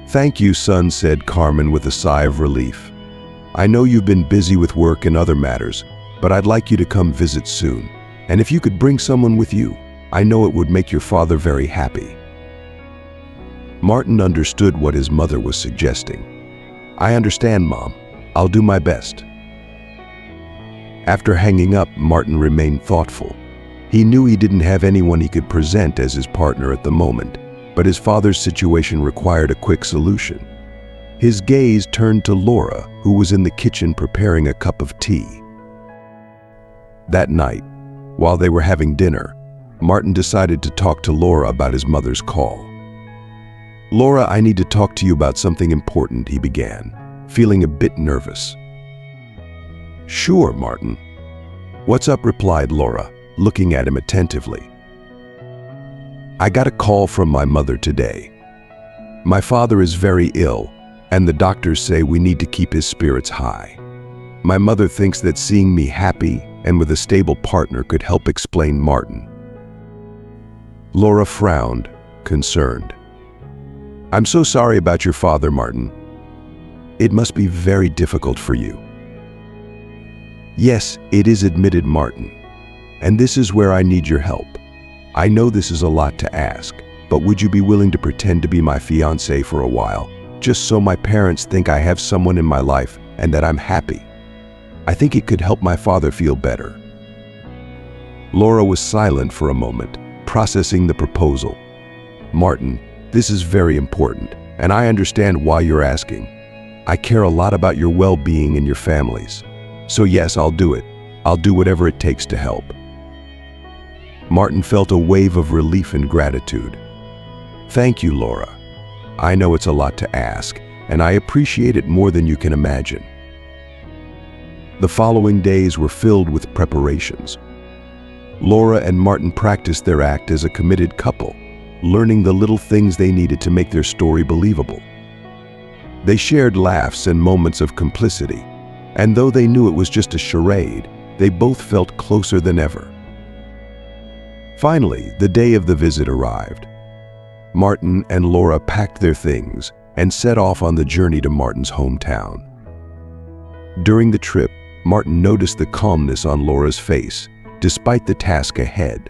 "Thank you, son," said Carmen with a sigh of relief. "I know you've been busy with work and other matters, but I'd like you to come visit soon. And if you could bring someone with you, I know it would make your father very happy." Martin understood what his mother was suggesting. "I understand, Mom. I'll do my best." After hanging up, Martin remained thoughtful. He knew he didn't have anyone he could present as his partner at the moment, but his father's situation required a quick solution. His gaze turned to Laura, who was in the kitchen preparing a cup of tea. That night, while they were having dinner, Martin decided to talk to Laura about his mother's call. "Laura, I need to talk to you about something important," he began, feeling a bit nervous. "Sure, Martin." "What's up?" replied Laura, looking at him attentively. "I got a call from my mother today. My father is very ill, and the doctors say we need to keep his spirits high. My mother thinks that seeing me happy and with a stable partner could help," explained Martin. Laura frowned, concerned. "I'm so sorry about your father, Martin. It must be very difficult for you." "Yes, it is," admitted Martin. "And this is where I need your help. I know this is a lot to ask, but would you be willing to pretend to be my fiancée for a while, just so my parents think I have someone in my life and that I'm happy? I think it could help my father feel better." Laura was silent for a moment, processing the proposal. "Martin, this is very important, and I understand why you're asking. I care a lot about your well-being and your family's. So yes, I'll do it. I'll do whatever it takes to help." Martin felt a wave of relief and gratitude. "Thank you, Laura. I know it's a lot to ask, and I appreciate it more than you can imagine." The following days were filled with preparations. Laura and Martin practiced their act as a committed couple, learning the little things they needed to make their story believable. They shared laughs and moments of complicity, and though they knew it was just a charade, they both felt closer than ever. Finally, the day of the visit arrived. Martin and Laura packed their things and set off on the journey to Martin's hometown. During the trip, Martin noticed the calmness on Laura's face, despite the task ahead.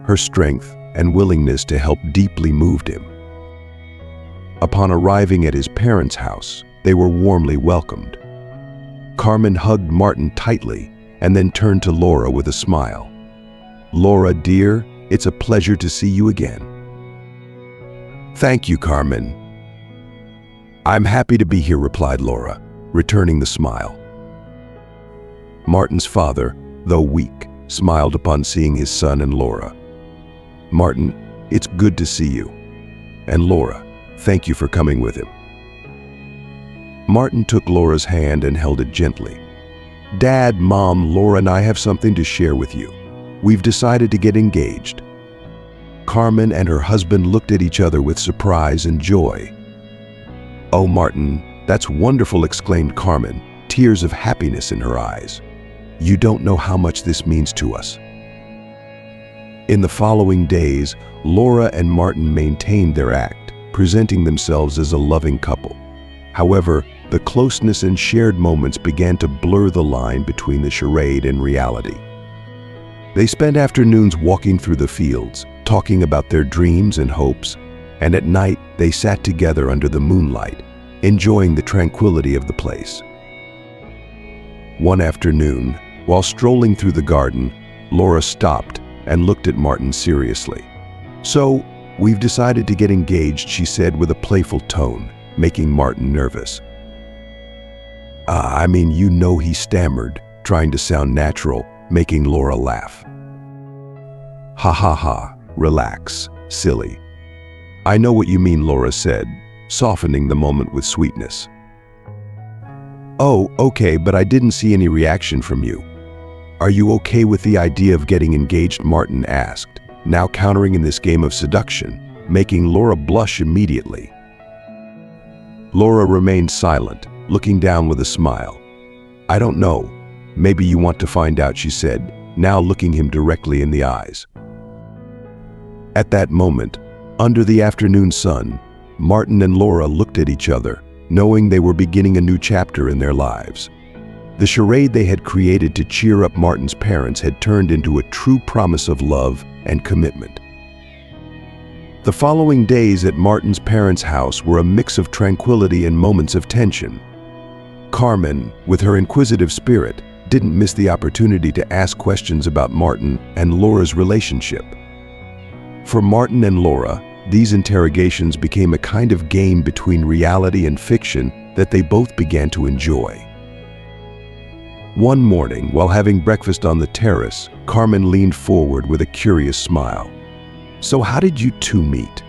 Her strength and willingness to help deeply moved him. Upon arriving at his parents' house, they were warmly welcomed. Carmen hugged Martin tightly and then turned to Laura with a smile. "Laura, dear, it's a pleasure to see you again." "Thank you, Carmen." "I'm happy to be here," replied Laura, returning the smile. Martin's father, though weak, smiled upon seeing his son and Laura. "Martin, it's good to see you. And Laura, thank you for coming with him." Martin took Laura's hand and held it gently. "Dad, Mom, Laura and I have something to share with you. We've decided to get engaged." Carmen and her husband looked at each other with surprise and joy. "Oh, Martin, that's wonderful," exclaimed Carmen, tears of happiness in her eyes. "You don't know how much this means to us." In the following days, Laura and Martin maintained their act, presenting themselves as a loving couple. However, the closeness and shared moments began to blur the line between the charade and reality. They spent afternoons walking through the fields, talking about their dreams and hopes, and at night they sat together under the moonlight, enjoying the tranquility of the place. One afternoon, while strolling through the garden, Laura stopped and looked at Martin seriously. "So, we've decided to get engaged," she said with a playful tone, making Martin nervous. He stammered, trying to sound natural, making Laura laugh. "Ha ha ha, relax, silly. I know what you mean," Laura said, softening the moment with sweetness. "Oh, okay, but I didn't see any reaction from you. Are you okay with the idea of getting engaged?" Martin asked, now countering in this game of seduction, making Laura blush immediately. Laura remained silent, looking down with a smile. "I don't know. Maybe you want to find out," she said, now looking him directly in the eyes. At that moment, under the afternoon sun, Martin and Laura looked at each other, knowing they were beginning a new chapter in their lives. The charade they had created to cheer up Martin's parents had turned into a true promise of love and commitment. The following days at Martin's parents' house were a mix of tranquility and moments of tension. Carmen, with her inquisitive spirit, didn't miss the opportunity to ask questions about Martin and Laura's relationship. For Martin and Laura, these interrogations became a kind of game between reality and fiction that they both began to enjoy. One morning, while having breakfast on the terrace, Carmen leaned forward with a curious smile. "So how did you two meet?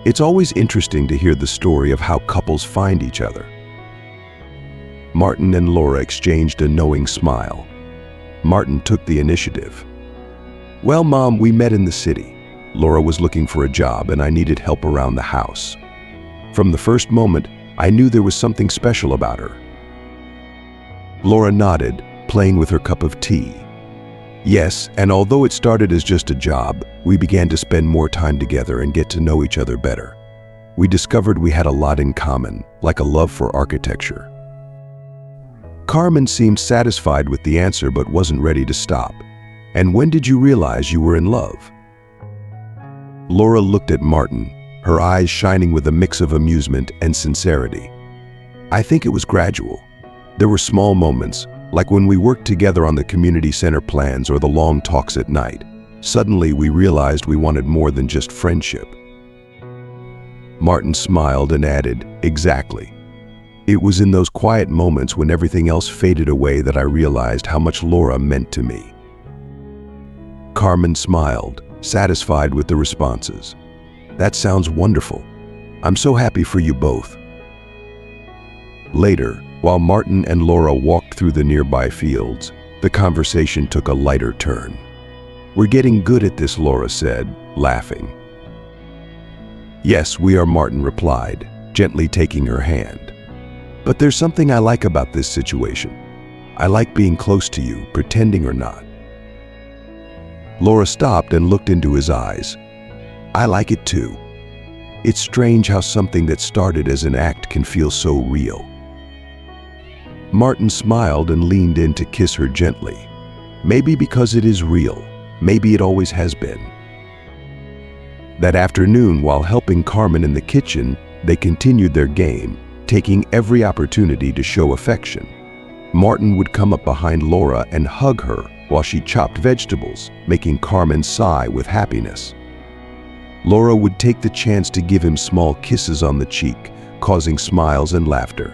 It's always interesting to hear the story of how couples find each other." Martin and Laura exchanged a knowing smile. Martin took the initiative. "Well, Mom, we met in the city. Laura was looking for a job and I needed help around the house. From the first moment, I knew there was something special about her." Laura nodded, playing with her cup of tea. "Yes, and although it started as just a job, we began to spend more time together and get to know each other better. We discovered we had a lot in common, like a love for architecture." Carmen seemed satisfied with the answer but wasn't ready to stop. "And when did you realize you were in love?" Laura looked at Martin, her eyes shining with a mix of amusement and sincerity. "I think it was gradual. There were small moments, like when we worked together on the community center plans or the long talks at night. Suddenly we realized we wanted more than just friendship." Martin smiled and added, "Exactly. It was in those quiet moments when everything else faded away that I realized how much Laura meant to me." Carmen smiled, satisfied with the responses. "That sounds wonderful. I'm so happy for you both." Later, while Martin and Laura walked through the nearby fields, the conversation took a lighter turn. "We're getting good at this," Laura said, laughing. "Yes, we are," Martin replied, gently taking her hand. "But there's something I like about this situation. I like being close to you, pretending or not." Laura stopped and looked into his eyes. "I like it too. It's strange how something that started as an act can feel so real." Martin smiled and leaned in to kiss her gently. "Maybe because it is real. Maybe it always has been." That afternoon, while helping Carmen in the kitchen, they continued their game, taking every opportunity to show affection. Martin would come up behind Laura and hug her while she chopped vegetables, making Carmen sigh with happiness. Laura would take the chance to give him small kisses on the cheek, causing smiles and laughter.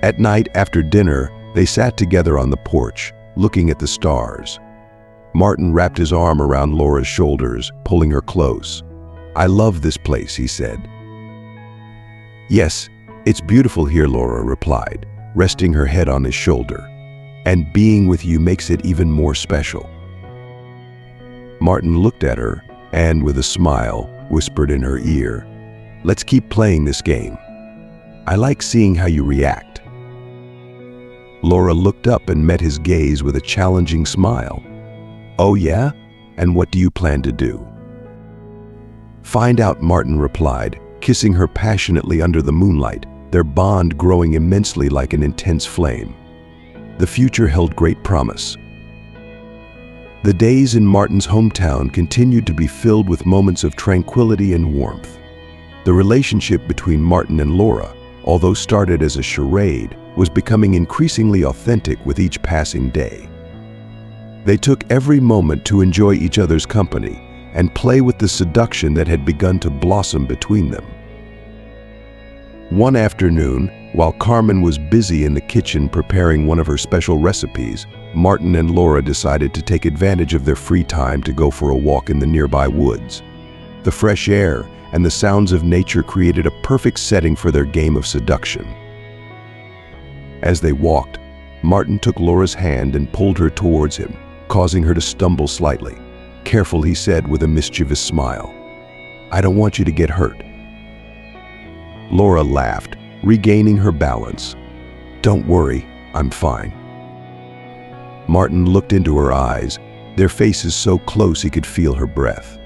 At night, after dinner, they sat together on the porch, looking at the stars. Martin wrapped his arm around Laura's shoulders, pulling her close. "I love this place," he said. "Yes, it's beautiful here," Laura replied, resting her head on his shoulder. "And being with you makes it even more special." Martin looked at her and, with a smile, whispered in her ear, "Let's keep playing this game. I like seeing how you react." Laura looked up and met his gaze with a challenging smile. "Oh yeah? And what do you plan to do?" "Find out," Martin replied, kissing her passionately under the moonlight, their bond growing immensely like an intense flame. The future held great promise. The days in Martin's hometown continued to be filled with moments of tranquility and warmth. The relationship between Martin and Laura, although started as a charade, was becoming increasingly authentic with each passing day. They took every moment to enjoy each other's company and play with the seduction that had begun to blossom between them. One afternoon, while Carmen was busy in the kitchen preparing one of her special recipes, Martin and Laura decided to take advantage of their free time to go for a walk in the nearby woods. The fresh air and the sounds of nature created a perfect setting for their game of seduction. As they walked, Martin took Laura's hand and pulled her towards him, causing her to stumble slightly. "Careful," he said with a mischievous smile. "I don't want you to get hurt." Laura laughed, regaining her balance. "Don't worry, I'm fine." Martin looked into her eyes, their faces so close he could feel her breath.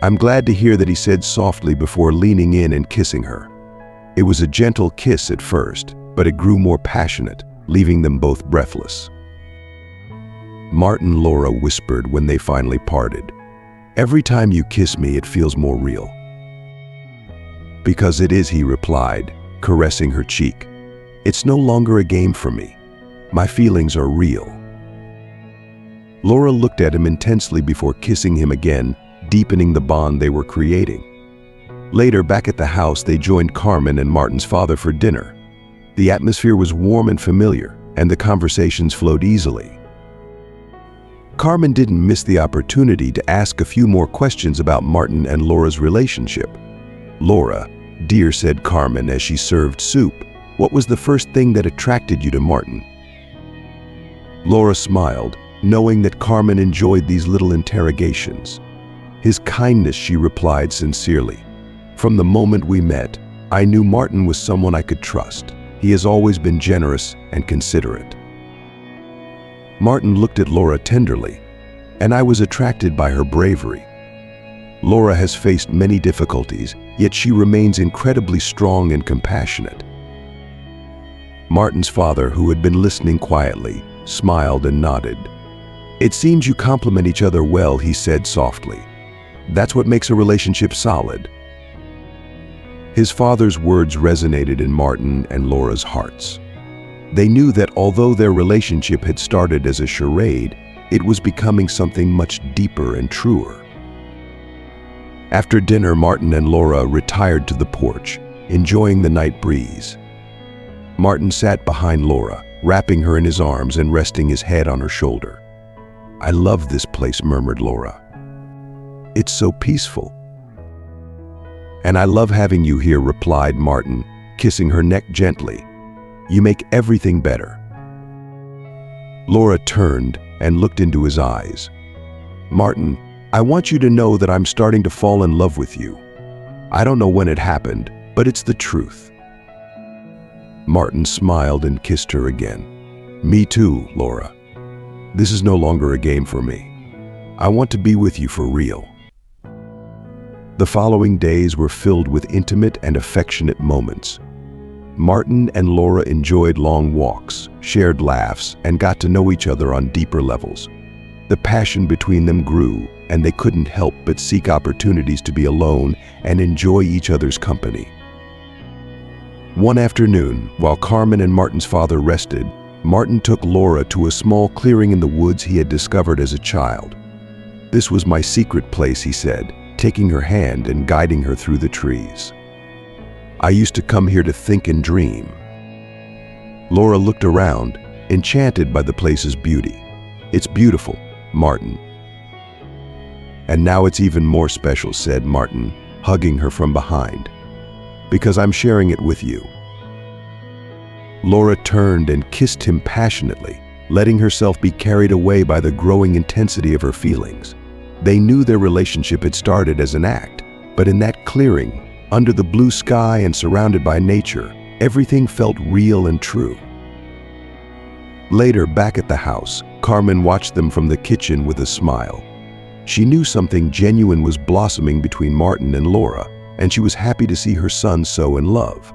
"I'm glad to hear that," he said softly before leaning in and kissing her. It was a gentle kiss at first, but it grew more passionate, leaving them both breathless. Martin and Laura whispered when they finally parted. Every time you kiss me, it feels more real. Because it is, he replied, caressing her cheek. It's no longer a game for me. My feelings are real. Laura looked at him intensely before kissing him again, deepening the bond they were creating. Later, back at the house, they joined Carmen and Martin's father for dinner. The atmosphere was warm and familiar, and the conversations flowed easily. Carmen didn't miss the opportunity to ask a few more questions about Martin and Laura's relationship. "Laura, dear," said Carmen as she served soup, "what was the first thing that attracted you to Martin?" Laura smiled, knowing that Carmen enjoyed these little interrogations. "His kindness," she replied sincerely. "From the moment we met, I knew Martin was someone I could trust. He has always been generous and considerate." Martin looked at Laura tenderly, and I was attracted by her bravery. Laura has faced many difficulties, yet she remains incredibly strong and compassionate. Martin's father, who had been listening quietly, smiled and nodded. "It seems you complement each other well," he said softly. "That's what makes a relationship solid." His father's words resonated in Martin and Laura's hearts. They knew that although their relationship had started as a charade, it was becoming something much deeper and truer. After dinner, Martin and Laura retired to the porch, enjoying the night breeze. Martin sat behind Laura, wrapping her in his arms and resting his head on her shoulder. "I love this place," murmured Laura. "It's so peaceful." "And I love having you here," replied Martin, kissing her neck gently. "You make everything better." Laura turned and looked into his eyes. "Martin, I want you to know that I'm starting to fall in love with you. I don't know when it happened, but it's the truth." Martin smiled and kissed her again. "Me too, Laura. This is no longer a game for me. I want to be with you for real." The following days were filled with intimate and affectionate moments. Martin and Laura enjoyed long walks, shared laughs, and got to know each other on deeper levels. The passion between them grew, and they couldn't help but seek opportunities to be alone and enjoy each other's company. One afternoon, while Carmen and Martin's father rested, Martin took Laura to a small clearing in the woods he had discovered as a child. "This was my secret place," he said, taking her hand and guiding her through the trees. "I used to come here to think and dream." Laura looked around, enchanted by the place's beauty. "It's beautiful, Martin." "And now it's even more special," said Martin, hugging her from behind, "because I'm sharing it with you." Laura turned and kissed him passionately, letting herself be carried away by the growing intensity of her feelings. They knew their relationship had started as an act, but in that clearing, under the blue sky and surrounded by nature, everything felt real and true. Later, back at the house, Carmen watched them from the kitchen with a smile. She knew something genuine was blossoming between Martin and Laura, and she was happy to see her son so in love.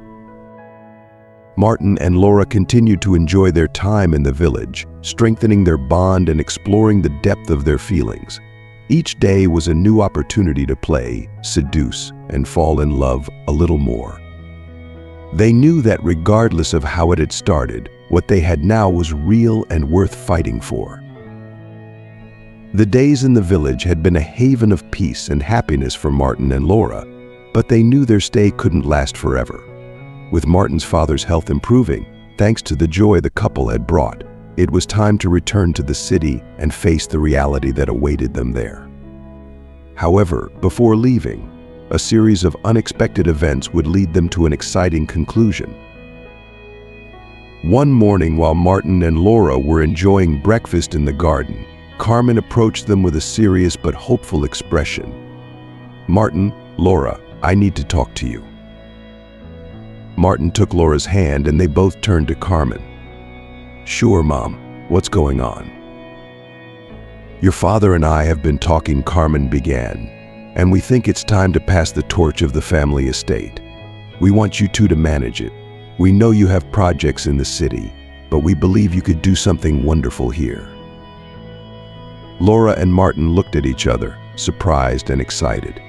Martin and Laura continued to enjoy their time in the village, strengthening their bond and exploring the depth of their feelings. Each day was a new opportunity to play, seduce, and fall in love a little more. They knew that regardless of how it had started, what they had now was real and worth fighting for. The days in the village had been a haven of peace and happiness for Martin and Laura, but they knew their stay couldn't last forever. With Martin's father's health improving, thanks to the joy the couple had brought, it was time to return to the city and face the reality that awaited them there. However, before leaving, a series of unexpected events would lead them to an exciting conclusion. One morning, while Martin and Laura were enjoying breakfast in the garden, Carmen approached them with a serious but hopeful expression. "Martin, Laura, I need to talk to you." Martin took Laura's hand and they both turned to Carmen. "Sure, Mom. What's going on?" "Your father and I have been talking," Carmen began, "and we think it's time to pass the torch of the family estate. We want you two to manage it. We know you have projects in the city, but we believe you could do something wonderful here." Laura and Martin looked at each other, surprised and excited.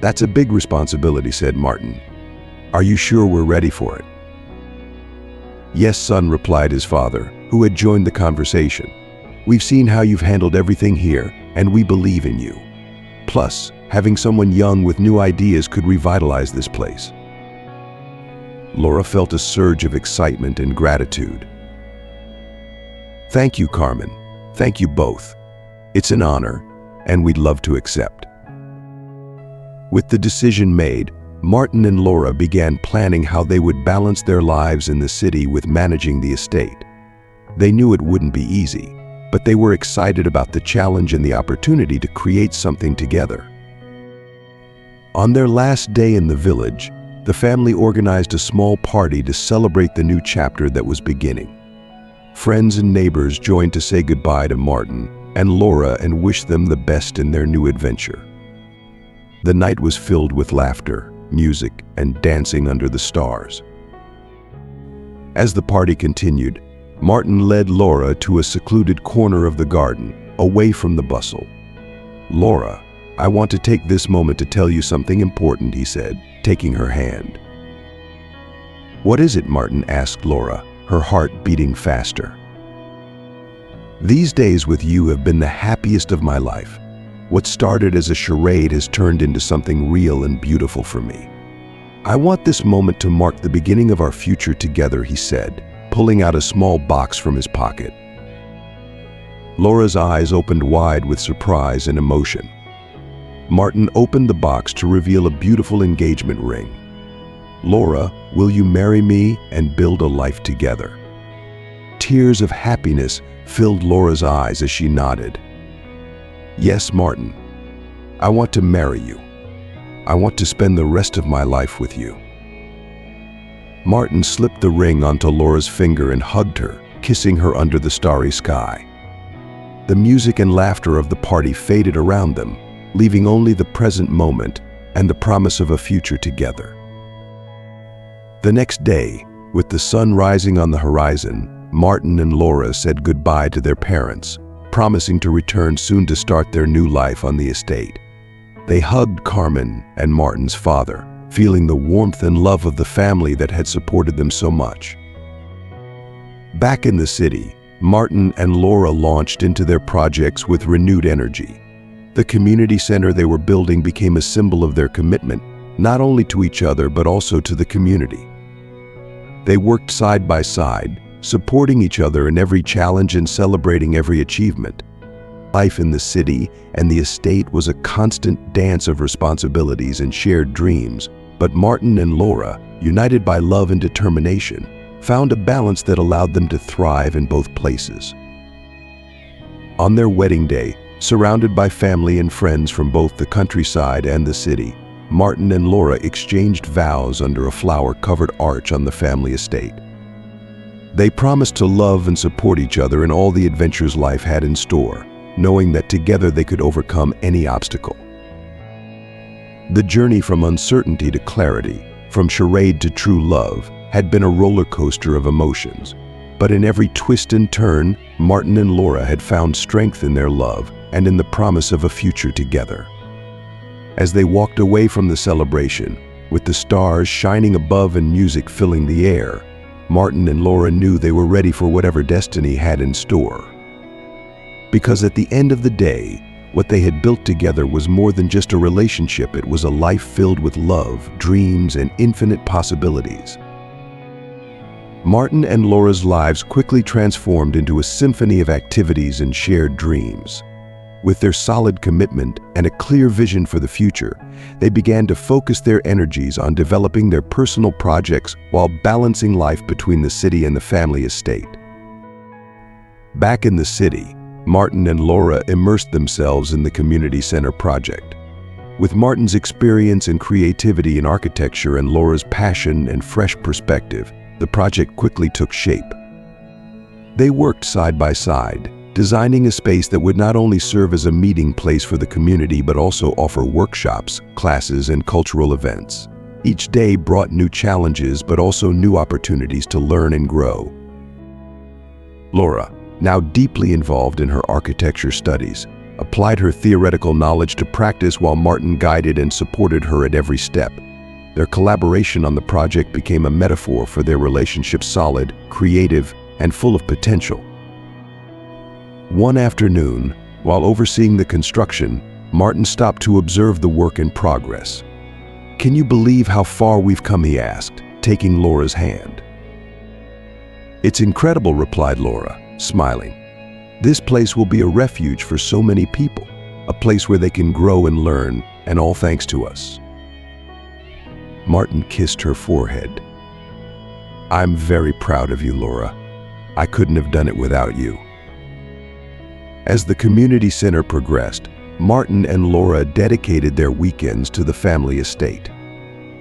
"That's a big responsibility," said Martin. "Are you sure we're ready for it?" "Yes, son," replied his father, who had joined the conversation. "We've seen how you've handled everything here, and we believe in you. Plus, having someone young with new ideas could revitalize this place." Laura felt a surge of excitement and gratitude. "Thank you, Carmen. Thank you both. It's an honor, and we'd love to accept." With the decision made, Martin and Laura began planning how they would balance their lives in the city with managing the estate. They knew it wouldn't be easy, but they were excited about the challenge and the opportunity to create something together. On their last day in the village, the family organized a small party to celebrate the new chapter that was beginning. Friends and neighbors joined to say goodbye to Martin and Laura and wish them the best in their new adventure. The night was filled with laughter, music, and dancing under the stars. As the party continued, Martin led Laura to a secluded corner of the garden, away from the bustle. "Laura, I want to take this moment to tell you something important," he said, taking her hand. "What is it?" Martin asked Laura, her heart beating faster. "These days with you have been the happiest of my life. What started as a charade has turned into something real and beautiful for me. I want this moment to mark the beginning of our future together," he said, pulling out a small box from his pocket. Laura's eyes opened wide with surprise and emotion. Martin opened the box to reveal a beautiful engagement ring. "Laura, will you marry me and build a life together?" Tears of happiness filled Laura's eyes as she nodded. "Yes, Martin. I want to marry you. I want to spend the rest of my life with you." Martin slipped the ring onto Laura's finger and hugged her, kissing her under the starry sky. The music and laughter of the party faded around them, leaving only the present moment and the promise of a future together. The next day, with the sun rising on the horizon, Martin and Laura said goodbye to their parents, promising to return soon to start their new life on the estate. They hugged Carmen and Martin's father, feeling the warmth and love of the family that had supported them so much. Back in the city, Martin and Laura launched into their projects with renewed energy. The community center they were building became a symbol of their commitment, not only to each other but also to the community. They worked side by side, supporting each other in every challenge and celebrating every achievement. Life in the city and the estate was a constant dance of responsibilities and shared dreams, but Martin and Laura, united by love and determination, found a balance that allowed them to thrive in both places. On their wedding day, surrounded by family and friends from both the countryside and the city, Martin and Laura exchanged vows under a flower-covered arch on the family estate. They promised to love and support each other in all the adventures life had in store, knowing that together they could overcome any obstacle. The journey from uncertainty to clarity, from charade to true love, had been a roller coaster of emotions. But in every twist and turn, Martin and Laura had found strength in their love and in the promise of a future together. As they walked away from the celebration, with the stars shining above and music filling the air, Martin and Laura knew they were ready for whatever destiny had in store. Because at the end of the day, what they had built together was more than just a relationship. It was a life filled with love, dreams, and infinite possibilities. Martin and Laura's lives quickly transformed into a symphony of activities and shared dreams. With their solid commitment and a clear vision for the future, they began to focus their energies on developing their personal projects while balancing life between the city and the family estate. Back in the city, Martin and Laura immersed themselves in the community center project. With Martin's experience and creativity in architecture and Laura's passion and fresh perspective, the project quickly took shape. They worked side by side, designing a space that would not only serve as a meeting place for the community but also offer workshops, classes, and cultural events. Each day brought new challenges but also new opportunities to learn and grow. Laura, now deeply involved in her architecture studies, applied her theoretical knowledge to practice while Martin guided and supported her at every step. Their collaboration on the project became a metaphor for their relationship: solid, creative, and full of potential. One afternoon, while overseeing the construction, Martin stopped to observe the work in progress. "Can you believe how far we've come?" he asked, taking Laura's hand. "It's incredible," replied Laura, smiling. "This place will be a refuge for so many people, a place where they can grow and learn, and all thanks to us." Martin kissed her forehead. "I'm very proud of you, Laura. I couldn't have done it without you." As the community center progressed, Martin and Laura dedicated their weekends to the family estate.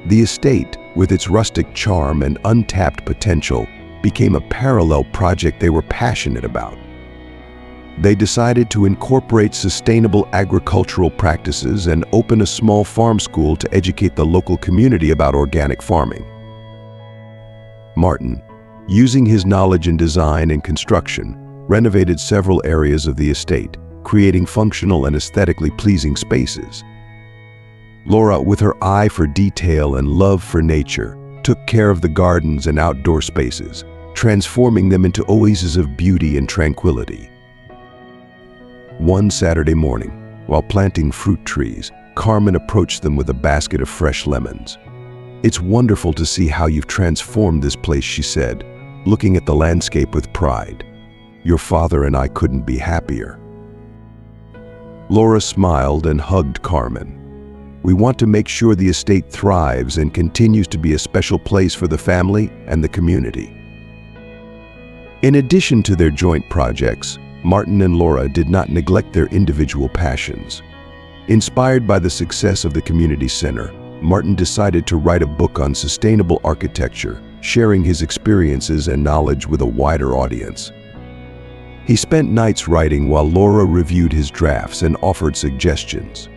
The estate, with its rustic charm and untapped potential, became a parallel project they were passionate about. They decided to incorporate sustainable agricultural practices and open a small farm school to educate the local community about organic farming. Martin, using his knowledge in design and construction, renovated several areas of the estate, creating functional and aesthetically pleasing spaces. Laura, with her eye for detail and love for nature, took care of the gardens and outdoor spaces, transforming them into oases of beauty and tranquility. One Saturday morning, while planting fruit trees, Carmen approached them with a basket of fresh lemons. "It's wonderful to see how you've transformed this place," she said, looking at the landscape with pride. "Your father and I couldn't be happier." Laura smiled and hugged Carmen. "We want to make sure the estate thrives and continues to be a special place for the family and the community." In addition to their joint projects, Martin and Laura did not neglect their individual passions. Inspired by the success of the community center, Martin decided to write a book on sustainable architecture, sharing his experiences and knowledge with a wider audience. He spent nights writing while Laura reviewed his drafts and offered suggestions.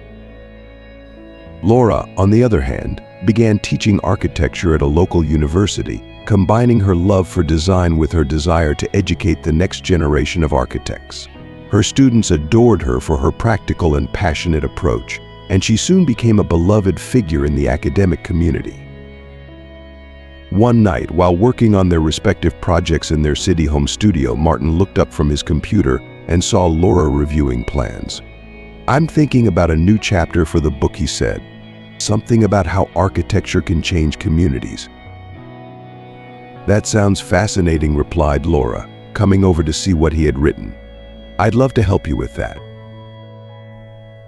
Laura, on the other hand, began teaching architecture at a local university, combining her love for design with her desire to educate the next generation of architects. Her students adored her for her practical and passionate approach, and she soon became a beloved figure in the academic community. One night, while working on their respective projects in their city home studio, Martin looked up from his computer and saw Laura reviewing plans. "I'm thinking about a new chapter for the book," he said. "Something about how architecture can change communities." "That sounds fascinating," replied Laura, coming over to see what he had written. "I'd love to help you with that."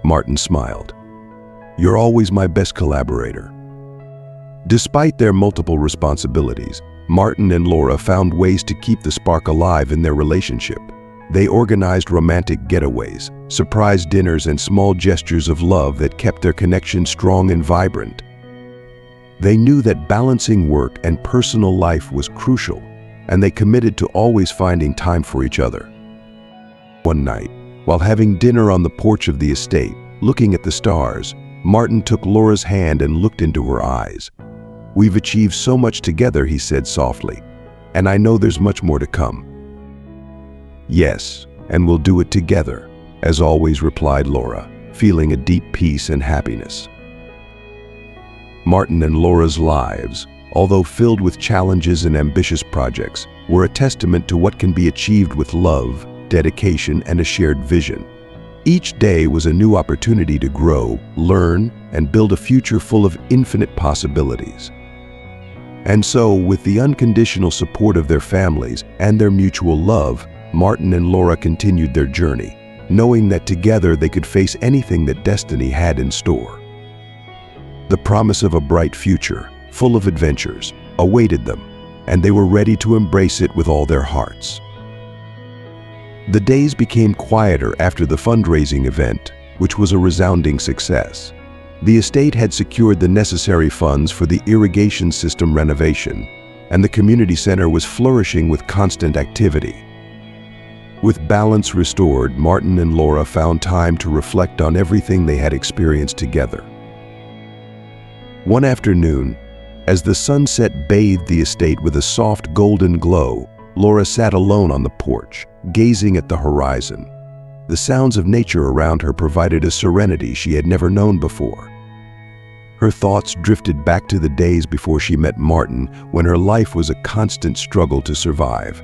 Martin smiled. "You're always my best collaborator." Despite their multiple responsibilities, Martin and Laura found ways to keep the spark alive in their relationship. They organized romantic getaways, surprise dinners, and small gestures of love that kept their connection strong and vibrant. They knew that balancing work and personal life was crucial, and they committed to always finding time for each other. One night, while having dinner on the porch of the estate, looking at the stars, Martin took Laura's hand and looked into her eyes. "We've achieved so much together," he said softly, "and I know there's much more to come." "Yes, and we'll do it together," as always, replied Laura, feeling a deep peace and happiness. Martin and Laura's lives, although filled with challenges and ambitious projects, were a testament to what can be achieved with love, dedication, and a shared vision. Each day was a new opportunity to grow, learn, and build a future full of infinite possibilities. And so, with the unconditional support of their families and their mutual love, Martin and Laura continued their journey, knowing that together they could face anything that destiny had in store. The promise of a bright future, full of adventures, awaited them, and they were ready to embrace it with all their hearts. The days became quieter after the fundraising event, which was a resounding success. The estate had secured the necessary funds for the irrigation system renovation, and the community center was flourishing with constant activity. With balance restored, Martin and Laura found time to reflect on everything they had experienced together. One afternoon, as the sunset bathed the estate with a soft golden glow, Laura sat alone on the porch, gazing at the horizon. The sounds of nature around her provided a serenity she had never known before. Her thoughts drifted back to the days before she met Martin, when her life was a constant struggle to survive.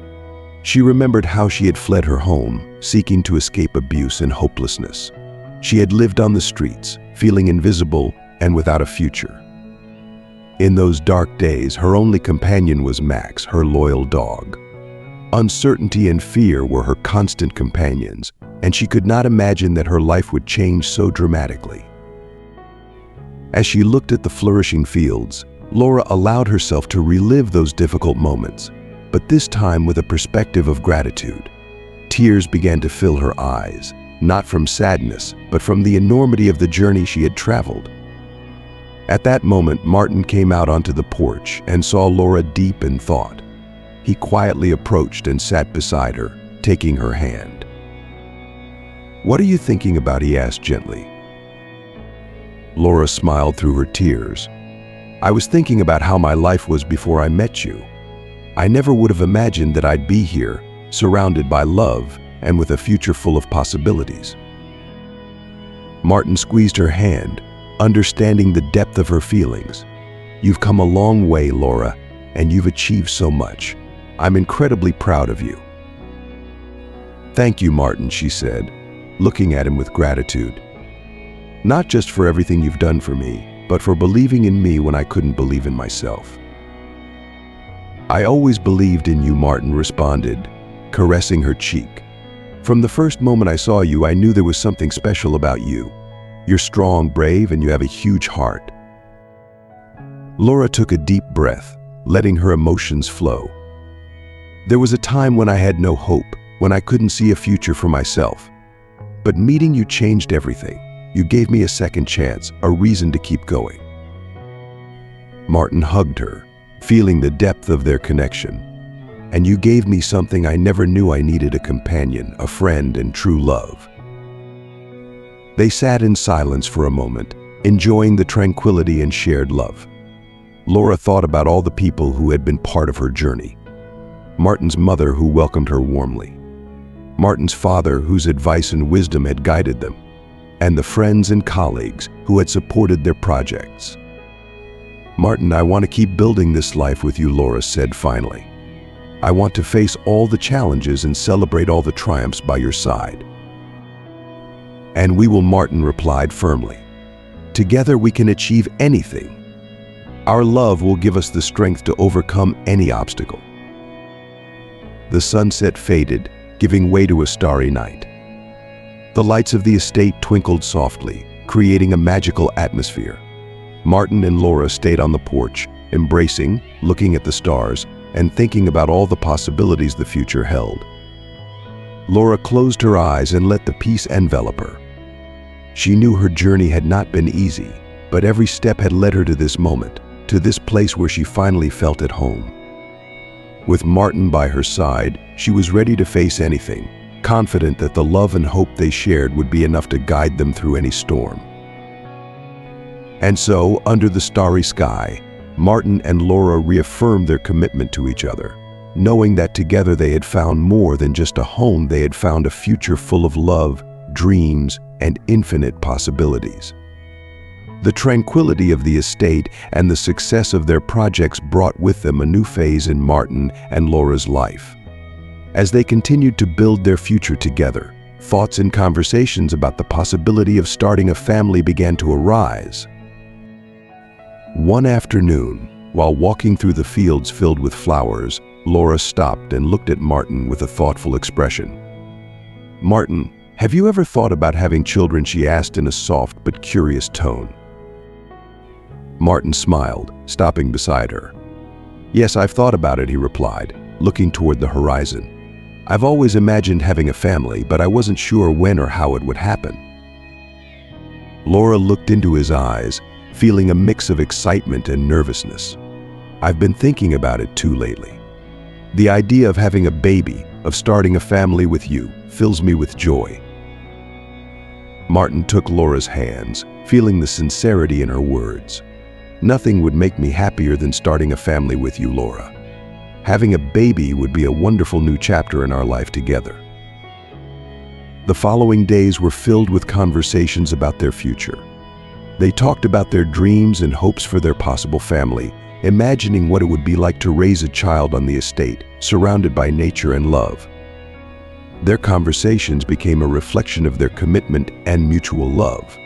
She remembered how she had fled her home, seeking to escape abuse and hopelessness. She had lived on the streets, feeling invisible and without a future. In those dark days, her only companion was Max, her loyal dog. Uncertainty and fear were her constant companions, and she could not imagine that her life would change so dramatically. As she looked at the flourishing fields, Laura allowed herself to relive those difficult moments, but this time with a perspective of gratitude. Tears began to fill her eyes, not from sadness, but from the enormity of the journey she had traveled. At that moment, Martin came out onto the porch and saw Laura deep in thought. He quietly approached and sat beside her, taking her hand. "What are you thinking about?" he asked gently. Laura smiled through her tears. "I was thinking about how my life was before I met you. I never would have imagined that I'd be here, surrounded by love and with a future full of possibilities." Martin squeezed her hand, understanding the depth of her feelings. "You've come a long way, Laura, and you've achieved so much. I'm incredibly proud of you." "Thank you, Martin," she said, looking at him with gratitude. "Not just for everything you've done for me, but for believing in me when I couldn't believe in myself." "I always believed in you," Martin responded, caressing her cheek. "From the first moment I saw you, I knew there was something special about you. You're strong, brave, and you have a huge heart." Laura took a deep breath, letting her emotions flow. "There was a time when I had no hope, when I couldn't see a future for myself. But meeting you changed everything. You gave me a second chance, a reason to keep going." Martin hugged her, feeling the depth of their connection. "And you gave me something I never knew I needed: a companion, a friend, and true love." They sat in silence for a moment, enjoying the tranquility and shared love. Laura thought about all the people who had been part of her journey. Martin's mother, who welcomed her warmly. Martin's father, whose advice and wisdom had guided them. And the friends and colleagues who had supported their projects. "Martin, I want to keep building this life with you," Laura said finally. "I want to face all the challenges and celebrate all the triumphs by your side." "And we will," Martin replied firmly. "Together we can achieve anything. Our love will give us the strength to overcome any obstacle." The sunset faded, giving way to a starry night. The lights of the estate twinkled softly, creating a magical atmosphere. Martin and Laura stayed on the porch, embracing, looking at the stars, and thinking about all the possibilities the future held. Laura closed her eyes and let the peace envelop her. She knew her journey had not been easy, but every step had led her to this moment, to this place where she finally felt at home. With Martin by her side, she was ready to face anything, confident that the love and hope they shared would be enough to guide them through any storm. And so, under the starry sky, Martin and Laura reaffirmed their commitment to each other, knowing that together they had found more than just a home. They had found a future full of love, dreams, and infinite possibilities. The tranquility of the estate and the success of their projects brought with them a new phase in Martin and Laura's life. As they continued to build their future together, thoughts and conversations about the possibility of starting a family began to arise. One afternoon, while walking through the fields filled with flowers, Laura stopped and looked at Martin with a thoughtful expression. "Martin, have you ever thought about having children?" she asked in a soft but curious tone. Martin smiled, stopping beside her. "Yes, I've thought about it," he replied, looking toward the horizon. "I've always imagined having a family, but I wasn't sure when or how it would happen." Laura looked into his eyes, feeling a mix of excitement and nervousness. "I've been thinking about it too lately. The idea of having a baby, of starting a family with you, fills me with joy." Martin took Laura's hands, feeling the sincerity in her words. "Nothing would make me happier than starting a family with you, Laura. Having a baby would be a wonderful new chapter in our life together." The following days were filled with conversations about their future. They talked about their dreams and hopes for their possible family, imagining what it would be like to raise a child on the estate, surrounded by nature and love. Their conversations became a reflection of their commitment and mutual love.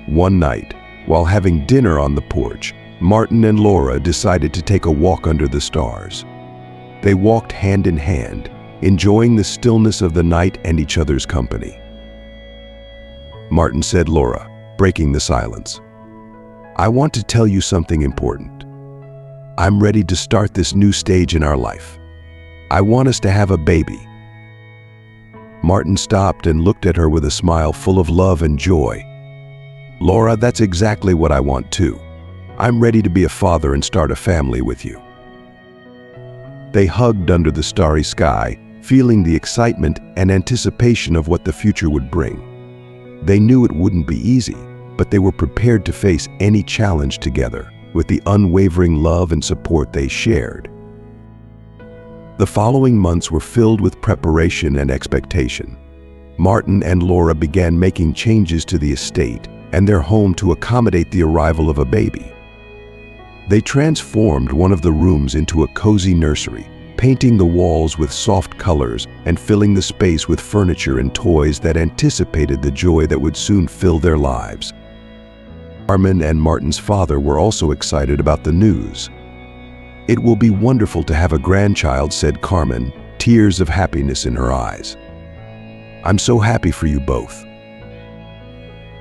One night, while having dinner on the porch, Martin and Laura decided to take a walk under the stars. They walked hand in hand, enjoying the stillness of the night and each other's company. Martin said, "Laura, breaking the silence, I want to tell you something important. I'm ready to start this new stage in our life. I want us to have a baby." Martin stopped and looked at her with a smile full of love and joy. "Laura, that's exactly what I want too. I'm ready to be a father and start a family with you." They hugged under the starry sky, feeling the excitement and anticipation of what the future would bring. They knew it wouldn't be easy, but they were prepared to face any challenge together, with the unwavering love and support they shared. The following months were filled with preparation and expectation. Martin and Laura began making changes to the estate and their home to accommodate the arrival of a baby. They transformed one of the rooms into a cozy nursery, painting the walls with soft colors and filling the space with furniture and toys that anticipated the joy that would soon fill their lives. Carmen and Martin's father were also excited about the news. "It will be wonderful to have a grandchild," said Carmen, tears of happiness in her eyes. "I'm so happy for you both."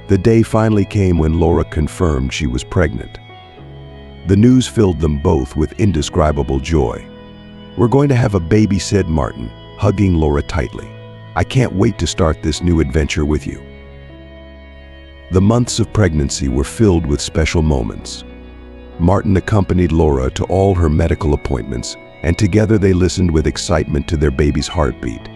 The day finally came when Laura confirmed she was pregnant. The news filled them both with indescribable joy. "We're going to have a baby," said Martin, hugging Laura tightly. "I can't wait to start this new adventure with you." The months of pregnancy were filled with special moments. Martin accompanied Laura to all her medical appointments, and together they listened with excitement to their baby's heartbeat.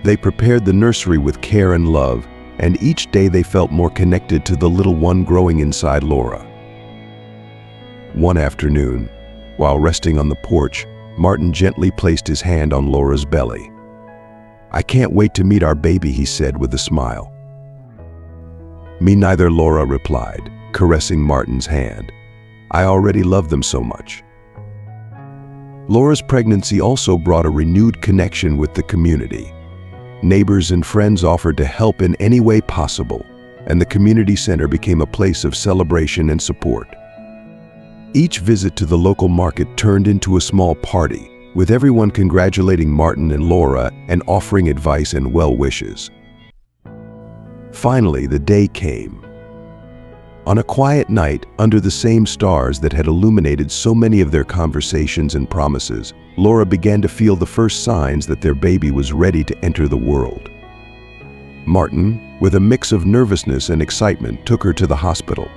They prepared the nursery with care and love, and each day they felt more connected to the little one growing inside Laura. One afternoon, while resting on the porch, Martin gently placed his hand on Laura's belly. "I can't wait to meet our baby," he said with a smile. "Me neither," Laura replied, caressing Martin's hand. "I already love them so much." Laura's pregnancy also brought a renewed connection with the community. Neighbors and friends offered to help in any way possible, and the community center became a place of celebration and support. Each visit to the local market turned into a small party, with everyone congratulating Martin and Laura and offering advice and well wishes. Finally, the day came. On a quiet night, under the same stars that had illuminated so many of their conversations and promises, Laura began to feel the first signs that their baby was ready to enter the world. Martin, with a mix of nervousness and excitement, took her to the hospital.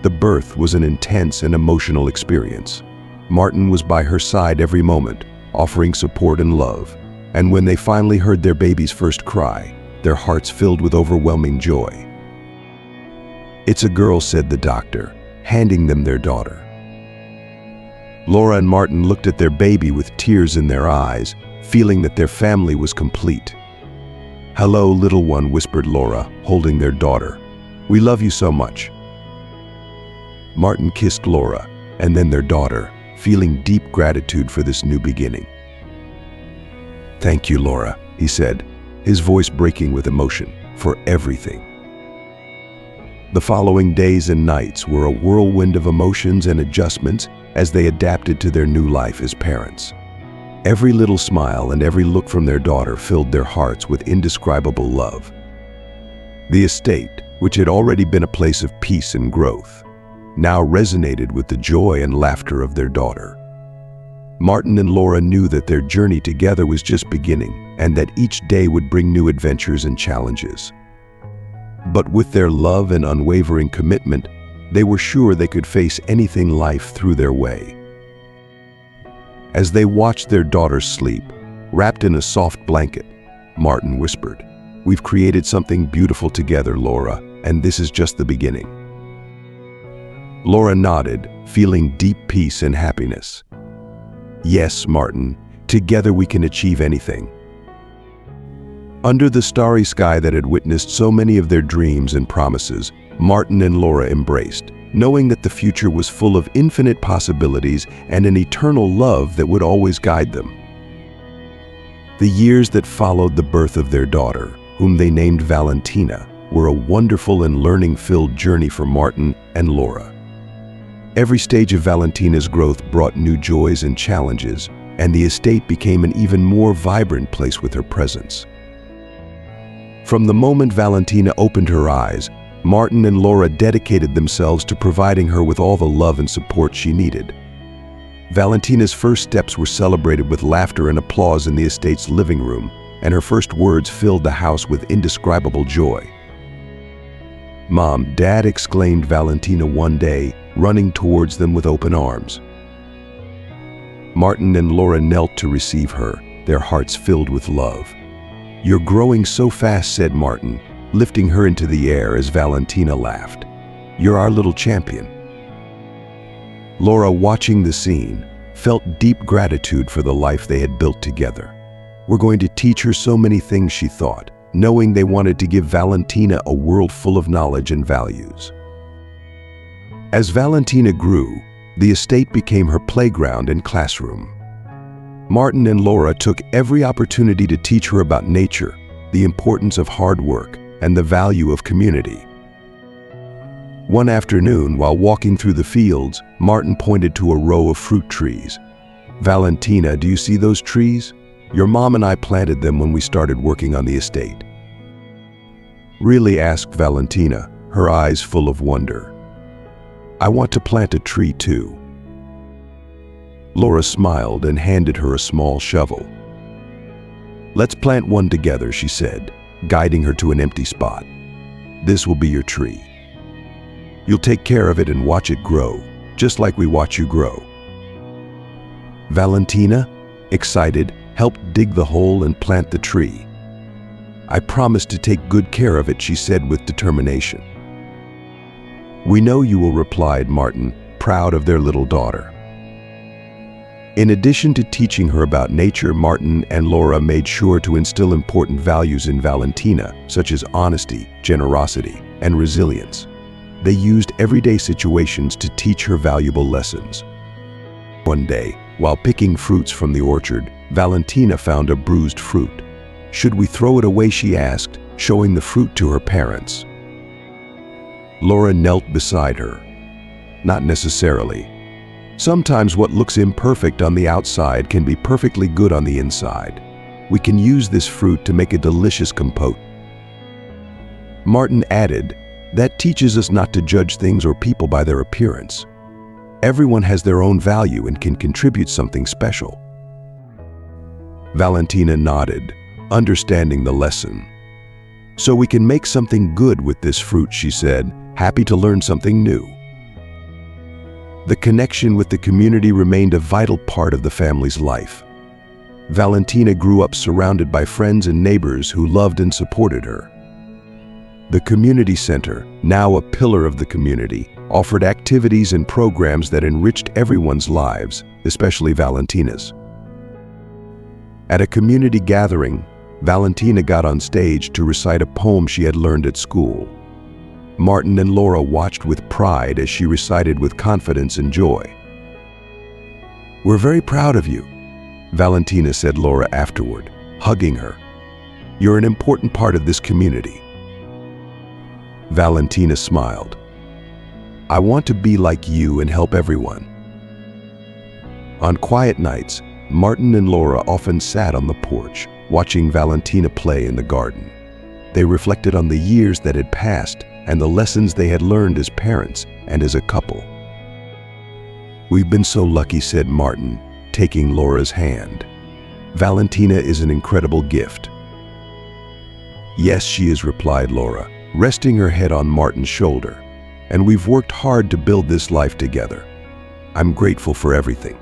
The birth was an intense and emotional experience. Martin was by her side every moment, offering support and love, and when they finally heard their baby's first cry, their hearts filled with overwhelming joy. "It's a girl," said the doctor, handing them their daughter. Laura and Martin looked at their baby with tears in their eyes, feeling that their family was complete. "Hello, little one," whispered Laura, holding their daughter. "We love you so much." Martin kissed Laura, and then their daughter, feeling deep gratitude for this new beginning. "Thank you, Laura," he said, his voice breaking with emotion, "for everything." The following days and nights were a whirlwind of emotions and adjustments as they adapted to their new life as parents. Every little smile and every look from their daughter filled their hearts with indescribable love. The estate, which had already been a place of peace and growth, now resonated with the joy and laughter of their daughter. Martin and Laura knew that their journey together was just beginning and that each day would bring new adventures and challenges. But with their love and unwavering commitment, they were sure they could face anything life threw their way. As they watched their daughter sleep, wrapped in a soft blanket, Martin whispered, "We've created something beautiful together, Laura, and this is just the beginning." Laura nodded, feeling deep peace and happiness. "Yes, Martin, together we can achieve anything." Under the starry sky that had witnessed so many of their dreams and promises, Martin and Laura embraced, knowing that the future was full of infinite possibilities and an eternal love that would always guide them. The years that followed the birth of their daughter, whom they named Valentina, were a wonderful and learning-filled journey for Martin and Laura. Every stage of Valentina's growth brought new joys and challenges, and the estate became an even more vibrant place with her presence. From the moment Valentina opened her eyes, Martin and Laura dedicated themselves to providing her with all the love and support she needed. Valentina's first steps were celebrated with laughter and applause in the estate's living room, and her first words filled the house with indescribable joy. "Mom, Dad," exclaimed Valentina one day, running towards them with open arms. Martin and Laura knelt to receive her, their hearts filled with love. "You're growing so fast," said Martin, lifting her into the air as Valentina laughed. "You're our little champion." Laura, watching the scene, felt deep gratitude for the life they had built together. "We're going to teach her so many things," she thought, knowing they wanted to give Valentina a world full of knowledge and values. As Valentina grew, the estate became her playground and classroom. Martin and Laura took every opportunity to teach her about nature, the importance of hard work, and the value of community. One afternoon, while walking through the fields, Martin pointed to a row of fruit trees. "Valentina, do you see those trees? Your mom and I planted them when we started working on the estate." "Really?" asked Valentina, her eyes full of wonder. "I want to plant a tree too." Laura smiled and handed her a small shovel. "Let's plant one together," she said, guiding her to an empty spot. "This will be your tree. You'll take care of it and watch it grow, just like we watch you grow." Valentina, excited, helped dig the hole and plant the tree. "I promise to take good care of it," she said with determination. "We know you will," replied Martin, proud of their little daughter. In addition to teaching her about nature, Martin and Laura made sure to instill important values in Valentina, such as honesty, generosity, and resilience. They used everyday situations to teach her valuable lessons. One day, while picking fruits from the orchard, Valentina found a bruised fruit. "Should we throw it away?" she asked, showing the fruit to her parents. Laura knelt beside her. "Not necessarily. Sometimes what looks imperfect on the outside can be perfectly good on the inside. We can use this fruit to make a delicious compote." Martin added, "That teaches us not to judge things or people by their appearance. Everyone has their own value and can contribute something special." Valentina nodded, understanding the lesson. "So we can make something good with this fruit," she said, happy to learn something new. The connection with the community remained a vital part of the family's life. Valentina grew up surrounded by friends and neighbors who loved and supported her. The community center, now a pillar of the community, offered activities and programs that enriched everyone's lives, especially Valentina's. At a community gathering, Valentina got on stage to recite a poem she had learned at school. Martin and Laura watched with pride as she recited with confidence and joy. "We're very proud of you," Valentina said Laura afterward, hugging her. "You're an important part of this community." Valentina smiled. "I want to be like you and help everyone." On quiet nights, Martin and Laura often sat on the porch, watching Valentina play in the garden. They reflected on the years that had passed and the lessons they had learned as parents and as a couple. "We've been so lucky," said Martin, taking Laura's hand. "Valentina is an incredible gift." "Yes, she is," replied Laura, resting her head on Martin's shoulder. "And we've worked hard to build this life together. I'm grateful for everything."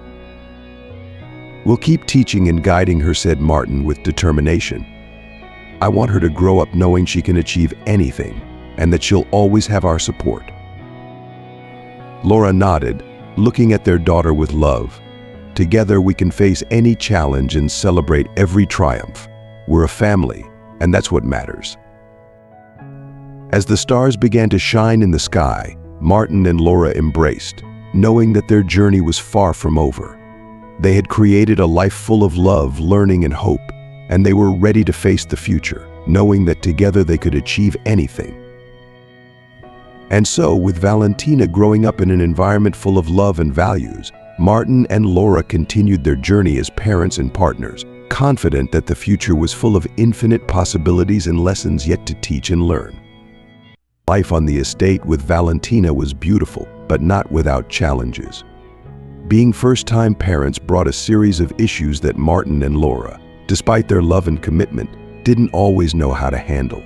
"We'll keep teaching and guiding her," said Martin with determination. "I want her to grow up knowing she can achieve anything and that she'll always have our support." Laura nodded, looking at their daughter with love. "Together we can face any challenge and celebrate every triumph. We're a family, and that's what matters. As the stars began to shine in the sky, Martin and Laura embraced, knowing that their journey was far from over. They had created a life full of love, learning, and hope, and they were ready to face the future, knowing that together they could achieve anything. And so, with Valentina growing up in an environment full of love and values, Martin and Laura continued their journey as parents and partners, confident that the future was full of infinite possibilities and lessons yet to teach and learn. Life on the estate with Valentina was beautiful, but not without challenges. Being first-time parents brought a series of issues that Martin and Laura, despite their love and commitment, didn't always know how to handle.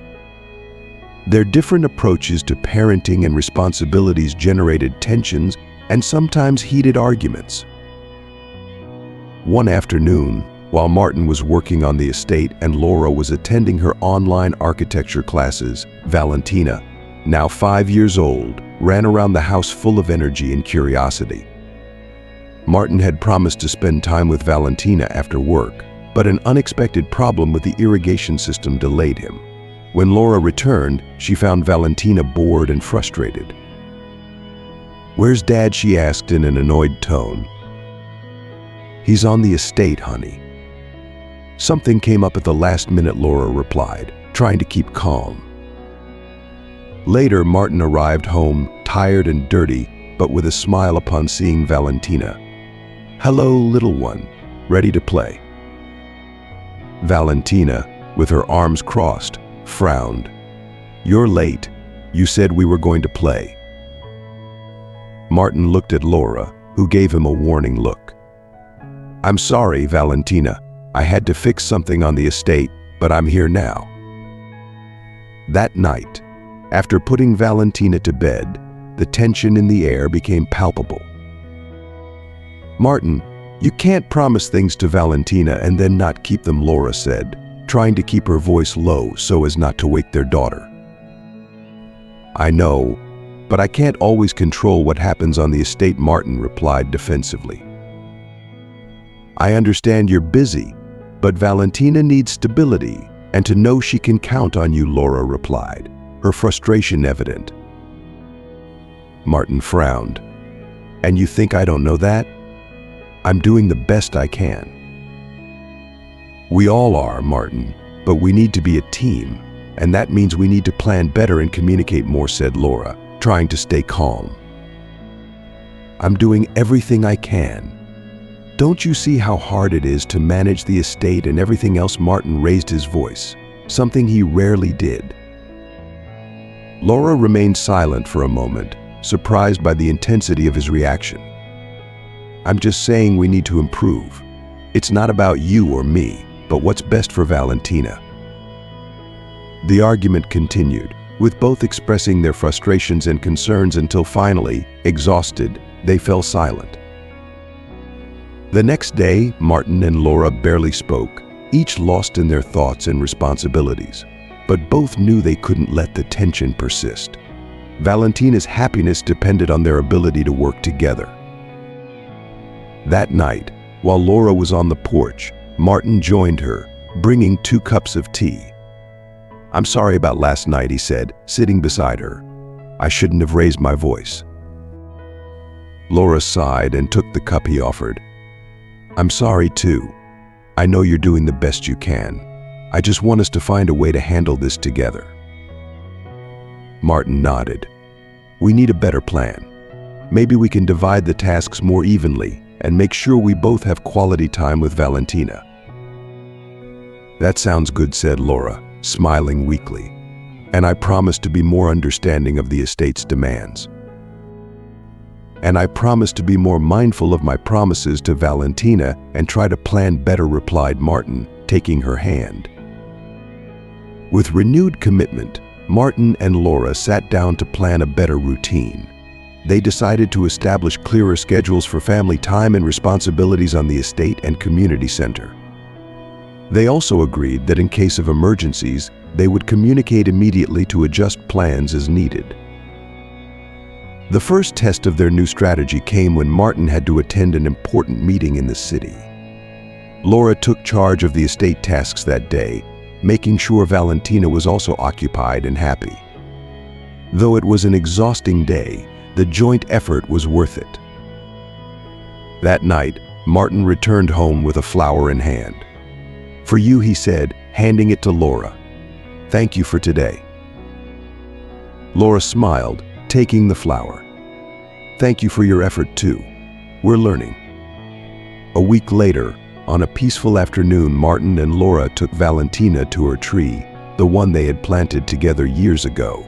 Their different approaches to parenting and responsibilities generated tensions and sometimes heated arguments. One afternoon, while Martin was working on the estate and Laura was attending her online architecture classes, Valentina, now 5 years old, ran around the house full of energy and curiosity. Martin had promised to spend time with Valentina after work, but an unexpected problem with the irrigation system delayed him. When Laura returned, she found Valentina bored and frustrated. "Where's Dad?" she asked in an annoyed tone. "He's on the estate, honey." "Something came up at the last minute," Laura replied, trying to keep calm. Later, Martin arrived home, tired and dirty, but with a smile upon seeing Valentina. "Hello, little one. Ready to play?" Valentina, with her arms crossed, frowned. "You're late. You said we were going to play." Martin looked at Laura, who gave him a warning look. "I'm sorry, Valentina. I had to fix something on the estate, but I'm here now." That night, after putting Valentina to bed, the tension in the air became palpable. "Martin, you can't promise things to Valentina and then not keep them," Laura said, trying to keep her voice low so as not to wake their daughter. "I know, but I can't always control what happens on the estate," Martin replied defensively. "I understand you're busy, but Valentina needs stability and to know she can count on you," Laura replied, her frustration evident. Martin frowned. "And you think I don't know that? I'm doing the best I can." "We all are, Martin, but we need to be a team, and that means we need to plan better and communicate more," said Laura, trying to stay calm. "I'm doing everything I can. Don't you see how hard it is to manage the estate and everything else?" Martin raised his voice, something he rarely did. Laura remained silent for a moment, surprised by the intensity of his reaction. "I'm just saying we need to improve. It's not about you or me, but what's best for Valentina." The argument continued, with both expressing their frustrations and concerns until finally, exhausted, they fell silent. The next day, Martin and Laura barely spoke, each lost in their thoughts and responsibilities. But both knew they couldn't let the tension persist. Valentina's happiness depended on their ability to work together. That night, while Laura was on the porch, Martin joined her, bringing 2 cups of tea. "I'm sorry about last night," he said, sitting beside her. "I shouldn't have raised my voice." Laura sighed and took the cup he offered. "I'm sorry too. I know you're doing the best you can. I just want us to find a way to handle this together." Martin nodded. "We need a better plan. Maybe we can divide the tasks more evenly and make sure we both have quality time with Valentina." "That sounds good," said Laura, smiling weakly. "And I promise to be more understanding of the estate's demands. And I promise to be more mindful of my promises to Valentina and try to plan better," replied Martin, taking her hand. With renewed commitment, Martin and Laura sat down to plan a better routine. They decided to establish clearer schedules for family time and responsibilities on the estate and community center. They also agreed that in case of emergencies, they would communicate immediately to adjust plans as needed. The first test of their new strategy came when Martin had to attend an important meeting in the city. Laura took charge of the estate tasks that day, making sure Valentina was also occupied and happy. Though it was an exhausting day, the joint effort was worth it. That night, Martin returned home with a flower in hand. "For you," he said, handing it to Laura. "Thank you for today." Laura smiled, taking the flower. "Thank you for your effort too. We're learning." A week later, on a peaceful afternoon, Martin and Laura took Valentina to her tree, the one they had planted together years ago.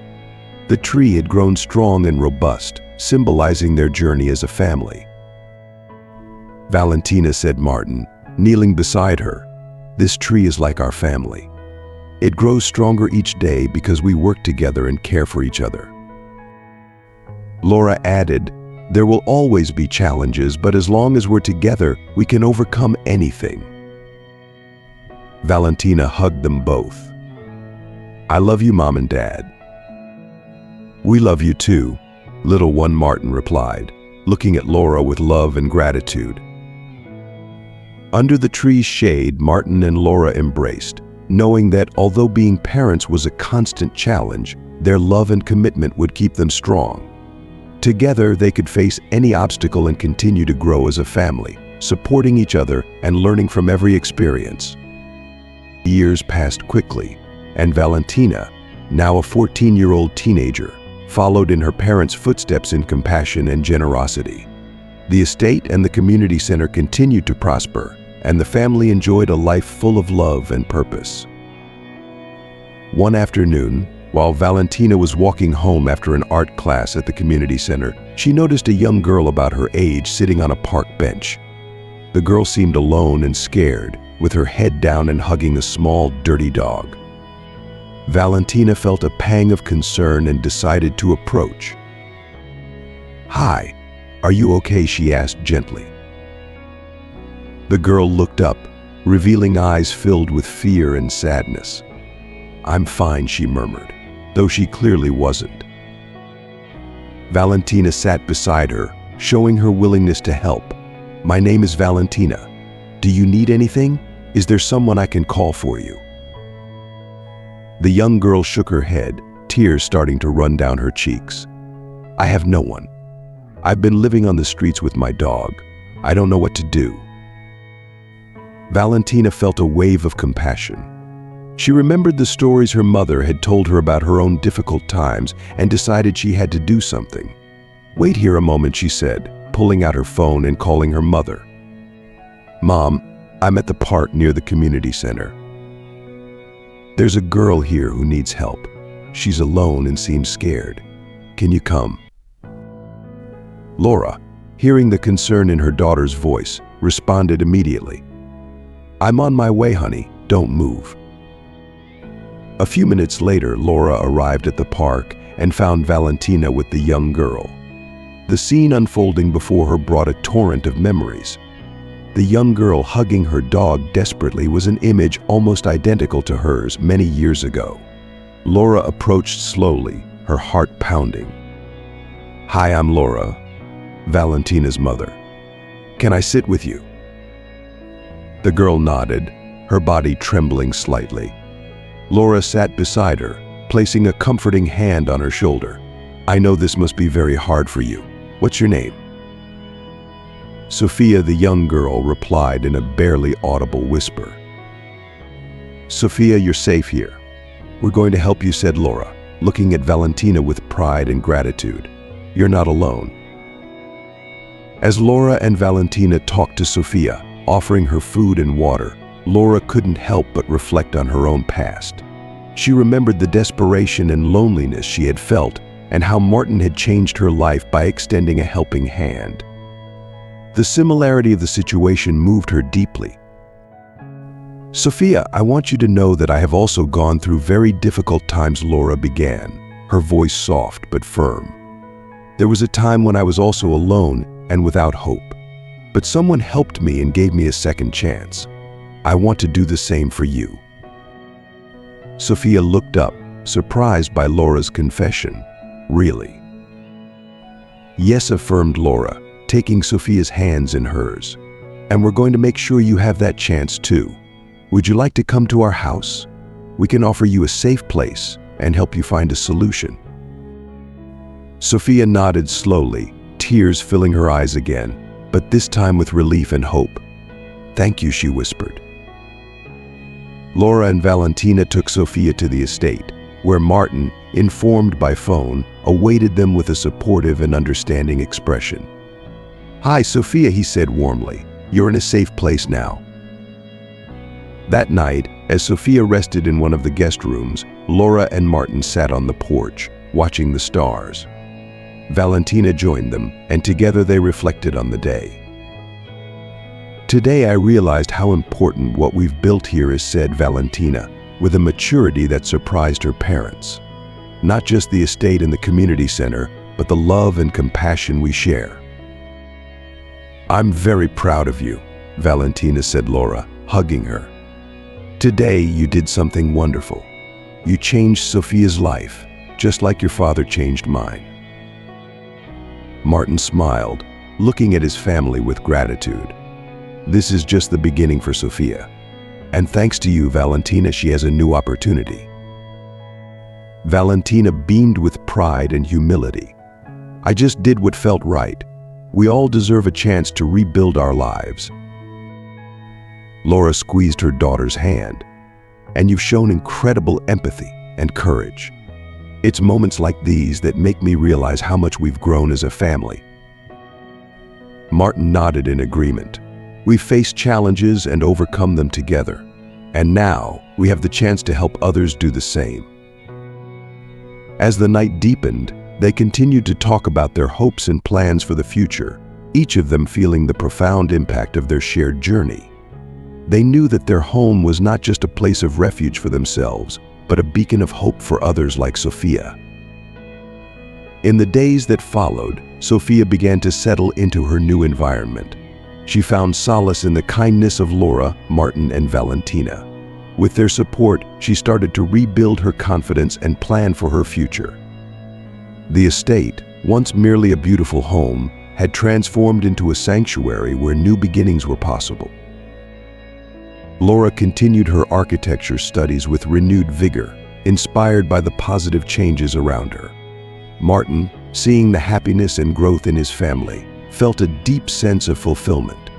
The tree had grown strong and robust, symbolizing their journey as a family. "Valentina," said Martin, kneeling beside her, "this tree is like our family. It grows stronger each day because we work together and care for each other." Laura added, "There will always be challenges, but as long as we're together, we can overcome anything." Valentina hugged them both. "I love you, Mom and Dad." "We love you too," little one, Martin replied, looking at Laura with love and gratitude. Under the tree's shade, Martin and Laura embraced, knowing that although being parents was a constant challenge, their love and commitment would keep them strong. Together, they could face any obstacle and continue to grow as a family, supporting each other and learning from every experience. Years passed quickly, and Valentina, now a 14-year-old teenager, followed in her parents' footsteps in compassion and generosity. The estate and the community center continued to prosper, and the family enjoyed a life full of love and purpose. One afternoon, while Valentina was walking home after an art class at the community center, she noticed a young girl about her age sitting on a park bench. The girl seemed alone and scared, with her head down and hugging a small, dirty dog. Valentina felt a pang of concern and decided to approach. "Hi, are you okay?" she asked gently. The girl looked up, revealing eyes filled with fear and sadness. "I'm fine," she murmured, though she clearly wasn't. Valentina sat beside her, showing her willingness to help. "My name is Valentina. Do you need anything? Is there someone I can call for you?" The young girl shook her head, tears starting to run down her cheeks. "I have no one. I've been living on the streets with my dog. I don't know what to do." Valentina felt a wave of compassion. She remembered the stories her mother had told her about her own difficult times and decided she had to do something. "Wait here a moment," she said, pulling out her phone and calling her mother. "Mom, I'm at the park near the community center. There's a girl here who needs help. She's alone and seems scared. Can you come?" Laura, hearing the concern in her daughter's voice, responded immediately. "I'm on my way, honey. Don't move." A few minutes later, Laura arrived at the park and found Valentina with the young girl. The scene unfolding before her brought a torrent of memories. The young girl hugging her dog desperately was an image almost identical to hers many years ago. Laura approached slowly, her heart pounding. "Hi, I'm Laura, Valentina's mother. Can I sit with you?" The girl nodded, her body trembling slightly. Laura sat beside her, placing a comforting hand on her shoulder. "I know this must be very hard for you. What's your name?" Sophia, the young girl, replied in a barely audible whisper. "Sophia, you're safe here. We're going to help you," said Laura, looking at Valentina with pride and gratitude. "You're not alone." As Laura and Valentina talked to Sophia, offering her food and water, Laura couldn't help but reflect on her own past. She remembered the desperation and loneliness she had felt and how Martin had changed her life by extending a helping hand. The similarity of the situation moved her deeply. "Sophia, I want you to know that I have also gone through very difficult times," Laura began, her voice soft but firm. "There was a time when I was also alone and without hope. But someone helped me and gave me a second chance. I want to do the same for you." Sophia looked up, surprised by Laura's confession. "Really?" "Yes," affirmed Laura, taking Sophia's hands in hers. "And we're going to make sure you have that chance too. Would you like to come to our house? We can offer you a safe place and help you find a solution." Sophia nodded slowly, tears filling her eyes again, but this time with relief and hope. "Thank you," she whispered. Laura and Valentina took Sophia to the estate, where Martin, informed by phone, awaited them with a supportive and understanding expression. "Hi, Sophia," he said warmly. "You're in a safe place now." That night, as Sophia rested in one of the guest rooms, Laura and Martin sat on the porch, watching the stars. Valentina joined them, and together they reflected on the day. "Today I realized how important what we've built here is," said Valentina, with a maturity that surprised her parents. "Not just the estate and the community center, but the love and compassion we share." "I'm very proud of you," Valentina said, Laura, hugging her. "Today you did something wonderful. You changed Sophia's life, just like your father changed mine." Martin smiled, looking at his family with gratitude. "This is just the beginning for Sophia. And thanks to you, Valentina, she has a new opportunity." Valentina beamed with pride and humility. "I just did what felt right. We all deserve a chance to rebuild our lives." Laura squeezed her daughter's hand. "And you've shown incredible empathy and courage. It's moments like these that make me realize how much we've grown as a family." Martin nodded in agreement. "We've faced challenges and overcome them together. And now we have the chance to help others do the same." As the night deepened, they continued to talk about their hopes and plans for the future, each of them feeling the profound impact of their shared journey. They knew that their home was not just a place of refuge for themselves, but a beacon of hope for others like Sophia. In the days that followed, Sophia began to settle into her new environment. She found solace in the kindness of Laura, Martin, and Valentina. With their support, she started to rebuild her confidence and plan for her future. The estate, once merely a beautiful home, had transformed into a sanctuary where new beginnings were possible. Laura continued her architecture studies with renewed vigor, inspired by the positive changes around her. Martin, seeing the happiness and growth in his family, felt a deep sense of fulfillment.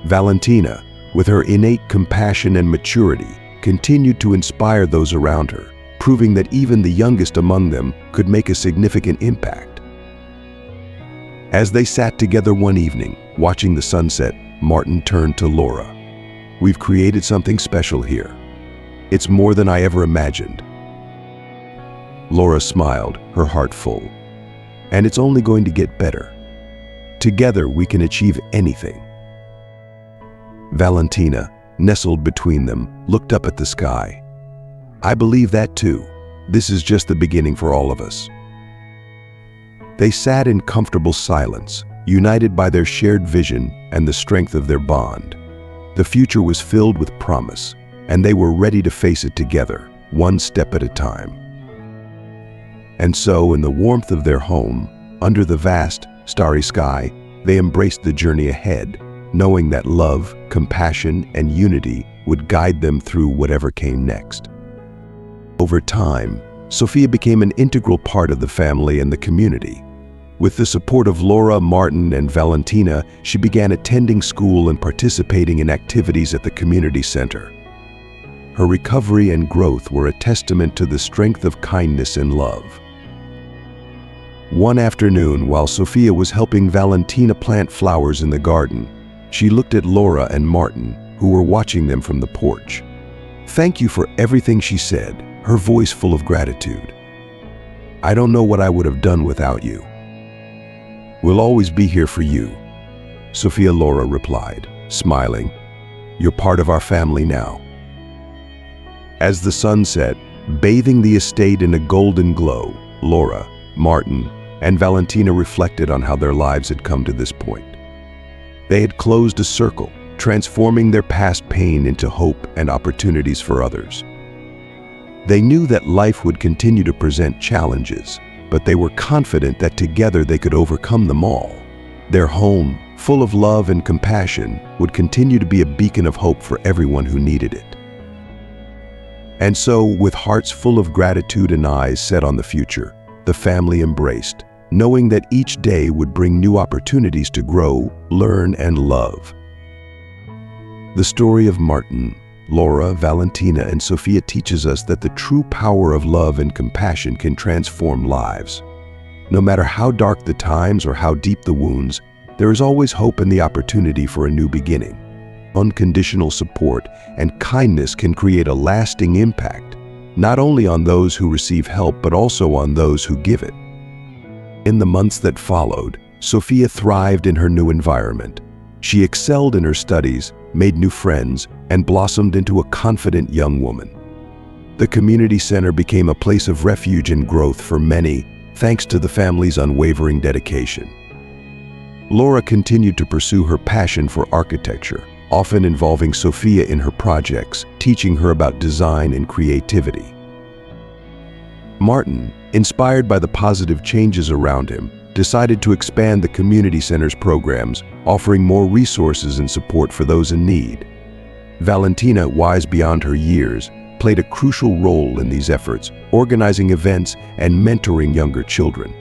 Valentina, with her innate compassion and maturity, continued to inspire those around her, proving that even the youngest among them could make a significant impact. As they sat together one evening, watching the sunset, Martin turned to Laura. "We've created something special here. It's more than I ever imagined." Laura smiled, her heart full. "And it's only going to get better. Together we can achieve anything." Valentina, nestled between them, looked up at the sky. "I believe that too. This is just the beginning for all of us." They sat in comfortable silence, united by their shared vision and the strength of their bond. The future was filled with promise, and they were ready to face it together, one step at a time. And so, in the warmth of their home, under the vast, starry sky, they embraced the journey ahead, knowing that love, compassion, and unity would guide them through whatever came next. Over time, Sophia became an integral part of the family and the community. With the support of Laura, Martin, and Valentina, she began attending school and participating in activities at the community center. Her recovery and growth were a testament to the strength of kindness and love. One afternoon, while Sophia was helping Valentina plant flowers in the garden, she looked at Laura and Martin, who were watching them from the porch. "Thank you for everything," she said, her voice full of gratitude. "I don't know what I would have done without you." "We'll always be here for you," Sophia Laura replied, smiling. "You're part of our family now." As the sun set, bathing the estate in a golden glow, Laura, Martin, and Valentina reflected on how their lives had come to this point. They had closed a circle, transforming their past pain into hope and opportunities for others. They knew that life would continue to present challenges, but they were confident that together they could overcome them all. Their home, full of love and compassion, would continue to be a beacon of hope for everyone who needed it. And so, with hearts full of gratitude and eyes set on the future, the family embraced, knowing that each day would bring new opportunities to grow, learn, and love. The story of Martin, Laura, Valentina, and Sophia teaches us that the true power of love and compassion can transform lives. No matter how dark the times or how deep the wounds, there is always hope and the opportunity for a new beginning. Unconditional support and kindness can create a lasting impact, not only on those who receive help but also on those who give it. In the months that followed, Sophia thrived in her new environment. She excelled in her studies, made new friends, and blossomed into a confident young woman. The community center became a place of refuge and growth for many, thanks to the family's unwavering dedication. Laura continued to pursue her passion for architecture, often involving Sophia in her projects, teaching her about design and creativity. Martin, inspired by the positive changes around him, decided to expand the community center's programs, offering more resources and support for those in need. Valentina, wise beyond her years, played a crucial role in these efforts, organizing events and mentoring younger children.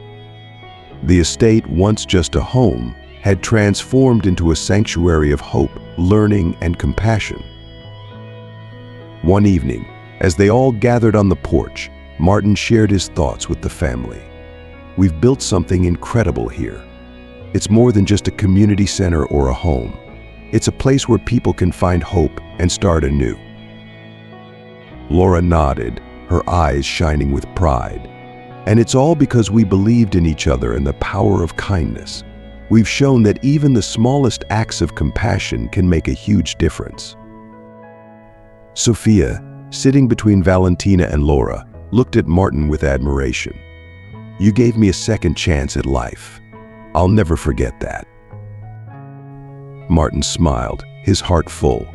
The estate, once just a home, had transformed into a sanctuary of hope, learning, and compassion. One evening, as they all gathered on the porch, Martin shared his thoughts with the family. "We've built something incredible here. It's more than just a community center or a home. It's a place where people can find hope and start anew." Laura nodded, her eyes shining with pride. "And it's all because we believed in each other and the power of kindness. We've shown that even the smallest acts of compassion can make a huge difference." Sophia, sitting between Valentina and Laura, looked at Martin with admiration. "You gave me a second chance at life. I'll never forget that." Martin smiled, his heart full.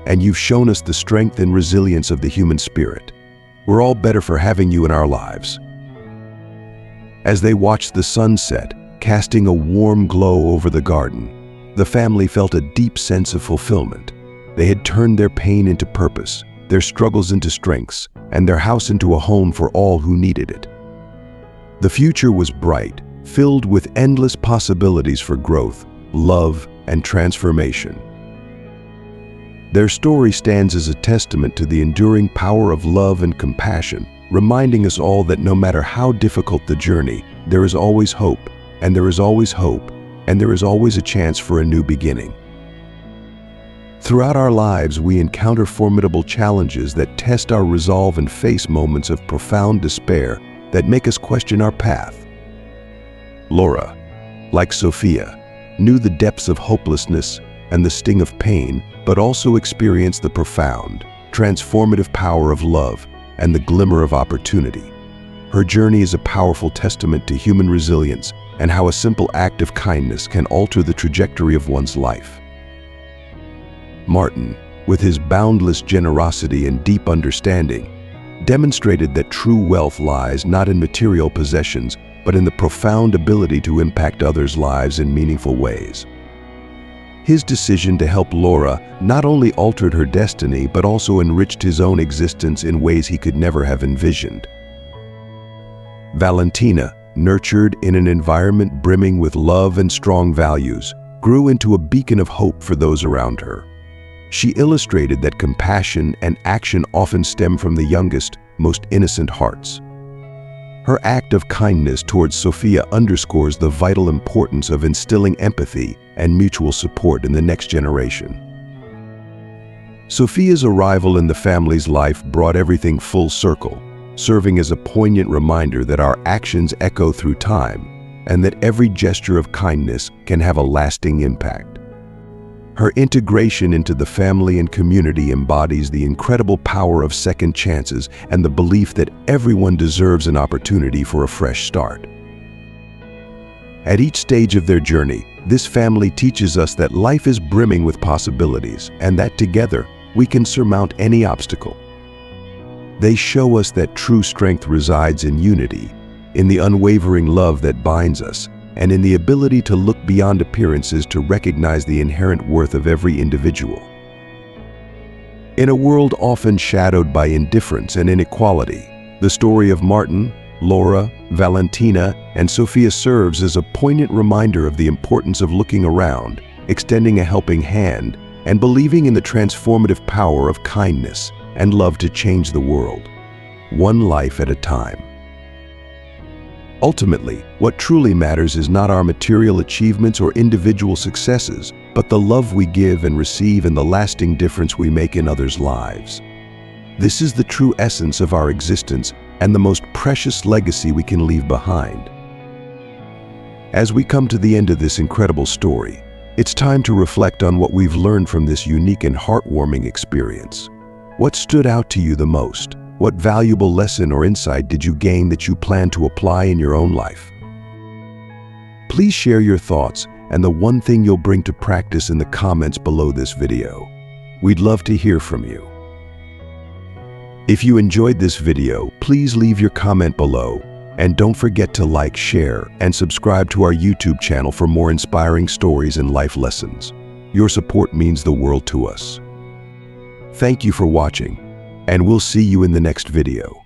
"And you've shown us the strength and resilience of the human spirit. We're all better for having you in our lives." As they watched the sun set, casting a warm glow over the garden, the family felt a deep sense of fulfillment. They had turned their pain into purpose, their struggles into strengths, and their house into a home for all who needed it. The future was bright, filled with endless possibilities for growth, love, and transformation. Their story stands as a testament to the enduring power of love and compassion, reminding us all that no matter how difficult the journey, there is always hope, and there is always hope, and there is always a chance for a new beginning. Throughout our lives, we encounter formidable challenges that test our resolve and face moments of profound despair that make us question our path. Laura, like Sophia, knew the depths of hopelessness and the sting of pain, but also experienced the profound, transformative power of love and the glimmer of opportunity. Her journey is a powerful testament to human resilience and how a simple act of kindness can alter the trajectory of one's life. Martin, with his boundless generosity and deep understanding, demonstrated that true wealth lies not in material possessions, but in the profound ability to impact others' lives in meaningful ways. His decision to help Laura not only altered her destiny, but also enriched his own existence in ways he could never have envisioned. Valentina, nurtured in an environment brimming with love and strong values, grew into a beacon of hope for those around her. She illustrated that compassion and action often stem from the youngest, most innocent hearts. Her act of kindness towards Sophia underscores the vital importance of instilling empathy and mutual support in the next generation. Sophia's arrival in the family's life brought everything full circle, serving as a poignant reminder that our actions echo through time and that every gesture of kindness can have a lasting impact. Her integration into the family and community embodies the incredible power of second chances and the belief that everyone deserves an opportunity for a fresh start. At each stage of their journey, this family teaches us that life is brimming with possibilities and that together we can surmount any obstacle. They show us that true strength resides in unity, in the unwavering love that binds us, and in the ability to look beyond appearances to recognize the inherent worth of every individual. In a world often shadowed by indifference and inequality, the story of Martin, Laura, Valentina, and Sophia serves as a poignant reminder of the importance of looking around, extending a helping hand, and believing in the transformative power of kindness and love to change the world, one life at a time. Ultimately, what truly matters is not our material achievements or individual successes, but the love we give and receive and the lasting difference we make in others' lives. This is the true essence of our existence and the most precious legacy we can leave behind. As we come to the end of this incredible story, it's time to reflect on what we've learned from this unique and heartwarming experience. What stood out to you the most? What valuable lesson or insight did you gain that you plan to apply in your own life? Please share your thoughts and the one thing you'll bring to practice in the comments below this video. We'd love to hear from you. If you enjoyed this video, please leave your comment below, and don't forget to like, share, and subscribe to our YouTube channel for more inspiring stories and life lessons. Your support means the world to us. Thank you for watching, and we'll see you in the next video.